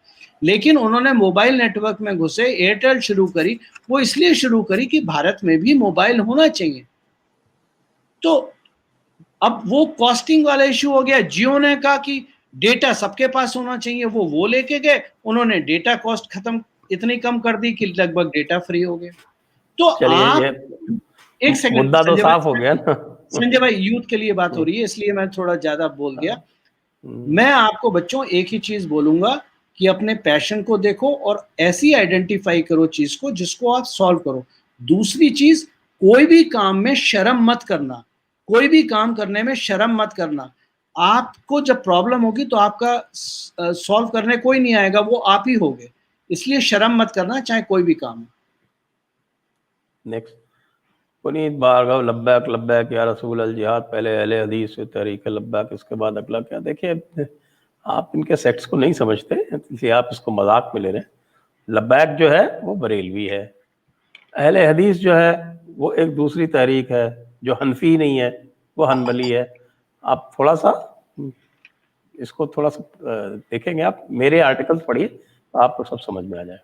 लेकिन उन्होंने मोबाइल नेटवर्क में घुसे, एयरटेल शुरू करी। वो इसलिए शुरू करी कि भारत में भी मोबाइल होना चाहिए। तो अब वो कॉस्टिंग वाला इश्यू हो गया। जियो ने कहा कि डेटा सबके पास होना चाहिए, वो लेके गए, उन्होंने डेटा कॉस्ट खत्म इतनी कम कर दी कि लगभग डेटा फ्री हो गया। तो चलिए, आप, ये एक सेकंड मुद्दा तो संजय साफ हो भाई, गया ना। संजय भाई, यूथ के लिए बात हो रही है इसलिए मैं थोड़ा ज्यादा बोल गया। मैं आपको बच्चों एक ही चीज बोलूंगा कि अपने पैशन को देखो और ऐसी आइडेंटिफाई करो चीज को जिसको आप सॉल्व करो। दूसरी चीज, कोई भी काम में शर्म मत करना, कोई भी काम करने में शर्म मत करना। आपको जब प्रॉब्लम होगी तो आपका सॉल्व करने कोई नहीं आएगा, वो आप ही होगे। इसलिए शर्म मत करना, चाहे कोई भी काम हो। नेक्स्ट, पुनीत भार्गव, लब्बैक लब्बैक या रसूल अल जिहाद, पहले अहले हदीस से तहरीक लब्बैक, इसके बाद अगला क्या? देखिए, आप इनके सेक्ट्स को नहीं समझते, इसलिए आप इसको मजाक में ले रहे हैं। लब्बैक जो है वो बरेलवी है, अहले हदीस जो है वो एक दूसरी तहरीक है जो हनफी नहीं है, वो हनबली है। आप थोड़ा सा इसको थोड़ा सा देखेंगे आप, मेरे आर्टिकल्स पढ़िए तो आपको सब समझ में आ जाए।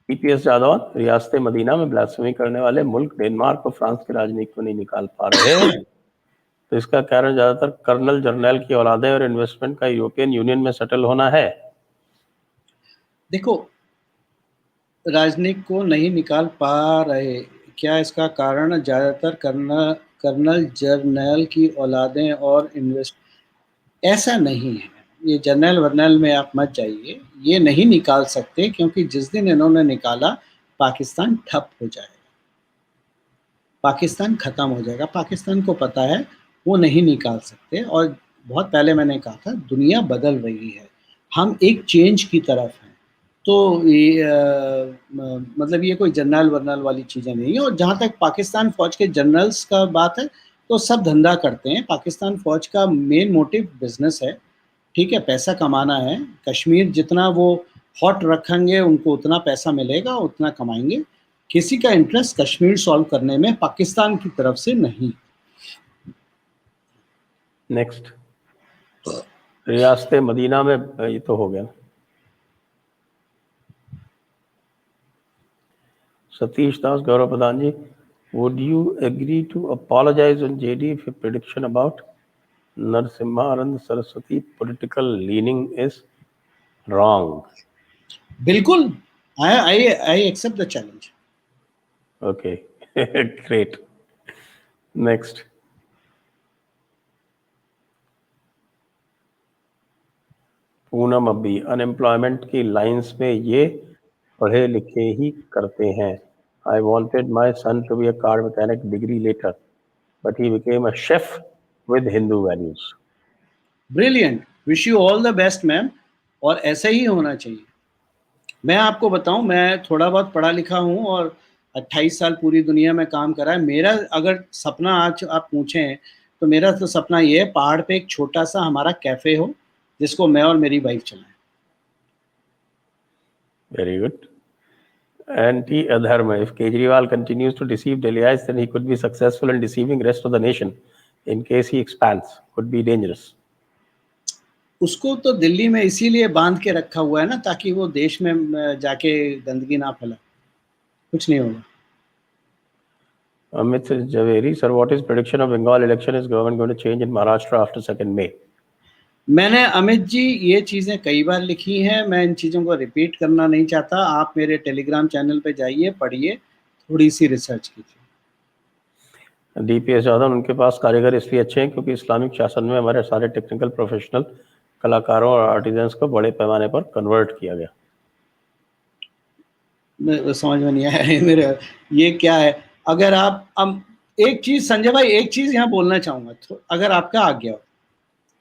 टीपीएस जादौन, रियासत मदीना में ब्लास्फेमी करने वाले मुल्क डेनमार्क और फ्रांस के राजनयिक को नहीं निकाल पा रहे, तो इसका कारण ज्यादातर कर्नल जर्नैल की औलादें और इन्वेस्टमेंट का यूरोपियन यूनियन में सेटल होना है। देखो, राजनयिक को नहीं निकाल पा रहे, क्या इसका कारण ज्यादातर कर्नल जर्नैल की औलादें और इन्वेस्ट, ऐसा नहीं है। ये जर्नैल वर्नैल में आप मत जाइए, ये नहीं निकाल सकते, क्योंकि जिस दिन इन्होंने निकाला पाकिस्तान ठप हो जाएगा, पाकिस्तान खत्म हो जाएगा। पाकिस्तान को पता है वो नहीं निकाल सकते, और बहुत पहले मैंने कहा था दुनिया बदल रही है, हम एक चेंज की तरफ हैं। तो ये मतलब ये कोई जर्नल वर्नल वाली चीज़ें नहीं है। और जहाँ तक पाकिस्तान फौज के जनरल्स का बात है, तो सब धंधा करते हैं। पाकिस्तान फौज का मेन मोटिव बिजनेस है, ठीक है, पैसा कमाना है। कश्मीर जितना वो हॉट रखेंगे उनको उतना पैसा मिलेगा, उतना कमाएंगे। किसी का इंटरेस्ट कश्मीर सॉल्व करने में पाकिस्तान की तरफ से नहीं। नेक्स्ट, रियासत मदीना में, ये तो हो गया। सतीश दास, गौरव प्रधान जी, would you agree to apologize on JD if your prediction about Narasimha Anand Saraswati political leaning is wrong? बिल्कुल, I accept the challenge. Okay, great. Next. Poonam Abbi, unemployment की लाइंस में ये पढ़े लिखे ही करते हैं। I wanted my son to be a car mechanic degree later, but he became a chef with Hindu values. Brilliant, wish you all the best ma'am, और ऐसा ही होना चाहिए। मैं आपको बताऊं, मैं थोड़ा बहुत पढ़ा लिखा हूं और 28 साल पूरी दुनिया में काम करा है। मेरा अगर सपना आज आप पूछें, तो मेरा तो सपना ये है, पहाड़ पे एक छोटा सा हमारा कैफे हो जिसको मैं और मेरी वाइफ चलाएं। Very good. Anti-Adharma. If Kejriwal continues to deceive Delhiites, then he could be successful in deceiving rest of the nation. In case he expands, could be dangerous. उसको तो दिल्ली में इसीलिए बांध के रखा हुआ है ना, ताकि वो देश में जाके गंदगी ना फैलाए। कुछ नहीं होगा। Amit Javeri, sir, what is prediction of Bengal election? Is government going to change in Maharashtra after 2nd May? मैंने अमित जी ये चीज़ें कई बार लिखी हैं, मैं इन चीज़ों को रिपीट करना नहीं चाहता। आप मेरे टेलीग्राम चैनल पे जाइए, पढ़िए, थोड़ी सी रिसर्च कीजिए। डीपीएस जादव, उनके पास कारीगर इसलिए अच्छे हैं क्योंकि इस्लामिक शासन में हमारे सारे टेक्निकल प्रोफेशनल कलाकारों और आर्टिजन्स को बड़े पैमाने पर कन्वर्ट किया गया। समझ में नहीं आया मेरे, ये क्या है? अगर आप एक चीज़ संजय भाई, एक चीज़ यहाँ बोलना चाहूँगा, तो अगर आपका आज्ञा हो।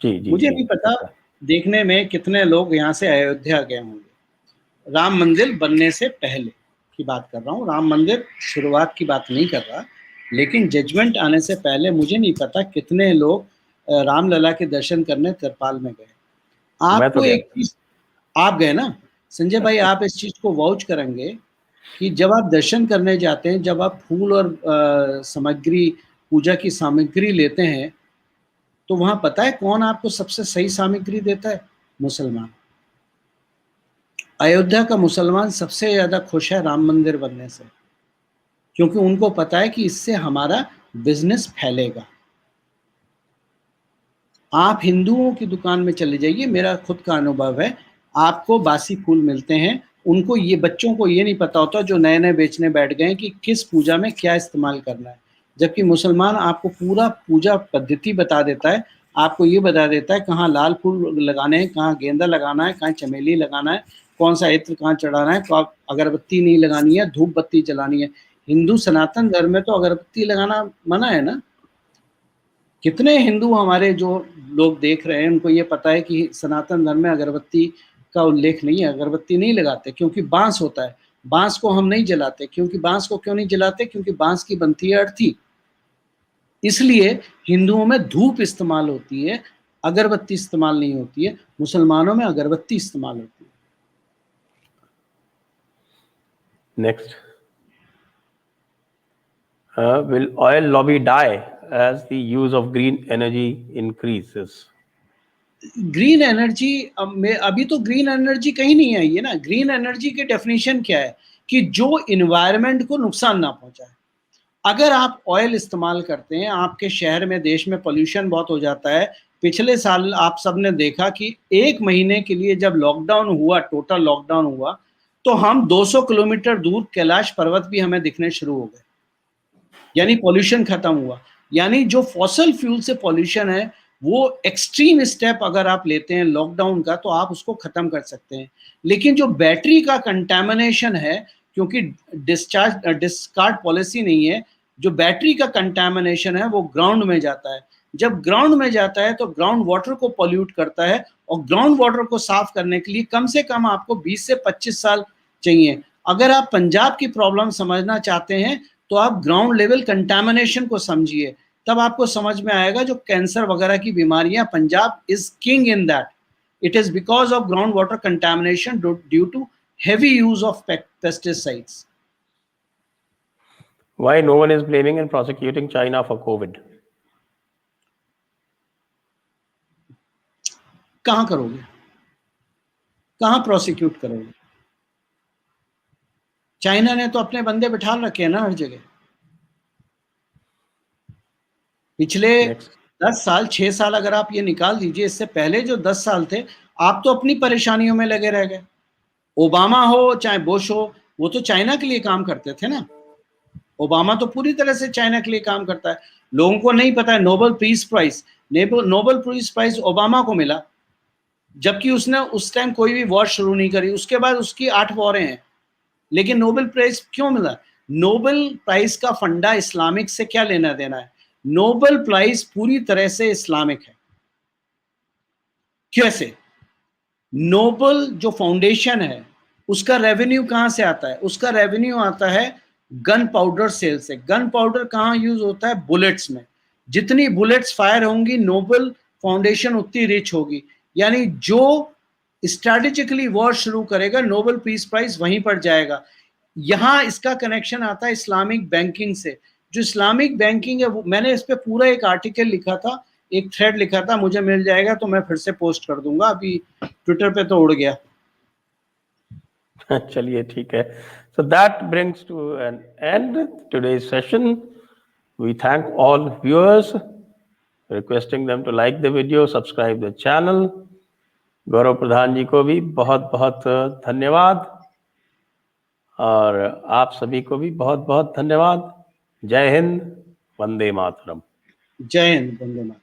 जी जी, मुझे नहीं पता देखने में कितने लोग यहाँ से अयोध्या गए होंगे। राम मंदिर बनने से पहले की बात कर रहा हूँ, राम मंदिर शुरुआत की बात नहीं कर रहा, लेकिन जजमेंट आने से पहले मुझे नहीं पता कितने लोग रामलला के दर्शन करने तिरपाल में गए। आपको एक चीज, आप गए ना संजय भाई, आप इस चीज को वाउच करेंगे कि जब आप दर्शन करने जाते हैं, जब आप फूल और सामग्री, पूजा की सामग्री लेते हैं, तो वहां पता है कौन आपको सबसे सही सामग्री देता है? मुसलमान। अयोध्या का मुसलमान सबसे ज्यादा खुश है राम मंदिर बनने से, क्योंकि उनको पता है कि इससे हमारा बिजनेस फैलेगा। आप हिंदुओं की दुकान में चले जाइए, मेरा खुद का अनुभव है, आपको बासी फूल मिलते हैं। उनको ये, बच्चों को ये नहीं पता होता जो नए नए बेचने बैठ गए कि किस पूजा में क्या इस्तेमाल करना है, जबकि मुसलमान आपको पूरा पूजा पद्धति बता देता है। आपको ये बता देता है कहाँ लाल फूल लगाने हैं, कहाँ गेंदा लगाना है, कहाँ चमेली लगाना है, कौन सा इत्र कहाँ चढ़ाना है, अगरबत्ती नहीं लगानी है, धूप बत्ती जलानी है। हिंदू सनातन धर्म में तो अगरबत्ती लगाना मना है ना। कितने हिंदू हमारे जो लोग देख रहे हैं, उनको ये पता है कि सनातन धर्म में अगरबत्ती का उल्लेख नहीं है, अगरबत्ती नहीं लगाते, क्योंकि बांस होता है। बांस को हम नहीं जलाते, क्योंकि बांस को क्यों नहीं जलाते? क्योंकि बांस की बनती है अर्थी। इसलिए हिंदुओं में धूप इस्तेमाल होती है, अगरबत्ती इस्तेमाल नहीं होती है। मुसलमानों में अगरबत्ती इस्तेमाल होती है। Next, will oil lobby die as the use of green energy increases? Green energy में अभी तो ग्रीन एनर्जी कहीं नहीं आई है ना। ग्रीन एनर्जी की डेफिनेशन क्या है कि जो इन्वायरमेंट को नुकसान ना पहुंचाए। अगर आप ऑयल इस्तेमाल करते हैं, आपके शहर में, देश में पोल्यूशन बहुत हो जाता है। पिछले साल आप सबने देखा कि 1 महीने के लिए जब लॉकडाउन हुआ, टोटल लॉकडाउन हुआ, तो हम 200 किलोमीटर दूर कैलाश पर्वत भी हमें दिखने शुरू हो गए, यानी पोल्यूशन खत्म हुआ। यानी जो फॉसल फ्यूल से पोल्यूशन है, वो एक्सट्रीम स्टेप अगर आप लेते हैं लॉकडाउन का, तो आप उसको खत्म कर सकते हैं। लेकिन जो बैटरी का कंटामिनेशन है, क्योंकि डिस्कार्ड पॉलिसी नहीं है, जो बैटरी का कंटामिनेशन है वो ग्राउंड में जाता है। जब ग्राउंड में जाता है तो ग्राउंड वाटर को पॉल्यूट करता है, और ग्राउंड वाटर को साफ करने के लिए कम से कम आपको 20 से 25 साल चाहिए। अगर आप पंजाब की प्रॉब्लम समझना चाहते हैं, तो आप ग्राउंड लेवल कंटामिनेशन को समझिए, तब आपको समझ में आएगा जो कैंसर वगैरह की बीमारियां, Punjab is king in that. It is because of ground water contamination due to heavy use of pesticides. Why no one is blaming and prosecuting China for COVID? कहां करोगे, कहां प्रोसिक्यूट करोगे? चाइना ने तो अपने बंदे बिठा रखे हैं ना हर जगह। पिछले 10 साल 6 साल अगर आप ये निकाल दीजिए, इससे पहले जो 10 साल थे, आप तो अपनी परेशानियों में लगे रह गए। ओबामा हो चाहे बुश हो, वो तो चाइना के लिए काम करते थे ना। ओबामा तो पूरी तरह से चाइना के लिए काम करता है। लोगों को नहीं पता है, नोबेल पीस प्राइज ओबामा को मिला, जबकि उसने उस टाइम कोई भी वॉर शुरू नहीं करी। उसके बाद उसकी 8 वॉरें हैं, लेकिन नोबेल प्राइज क्यों मिला? नोबेल प्राइज का फंडा इस्लामिक से क्या लेना देना है? नोबेल प्राइज पूरी तरह से इस्लामिक है। कैसे? नोबेल जो फाउंडेशन है, उसका रेवेन्यू कहां से आता है? उसका रेवेन्यू आता है गन पाउडर सेल से। गन पाउडर कहां यूज होता है? बुलेट्स में। जितनी बुलेट्स फायर होंगी, नोबेल फाउंडेशन उतनी रिच होगी। यानी जो स्ट्रैटेजिकली वॉर शुरू करेगा, नोबेल पीस प्राइज वहीं पर जाएगा। यहां इसका कनेक्शन आता है इस्लामिक बैंकिंग से। जो इस्लामिक बैंकिंग है, मैंने इस पे पूरा एक आर्टिकल लिखा था, एक थ्रेड लिखा था, मुझे मिल जाएगा तो मैं फिर से पोस्ट कर दूंगा। अभी ट्विटर पे तो उड़ गया। चलिए ठीक है. So that brings to an end today's session. We thank all viewers, requesting them to like the video, subscribe the channel. गौरव प्रधान जी को भी बहुत बहुत धन्यवाद, और आप सभी को भी बहुत बहुत धन्यवाद. जय हिंद, वंदे मातरम. जय हिंद, वंदे मातरम.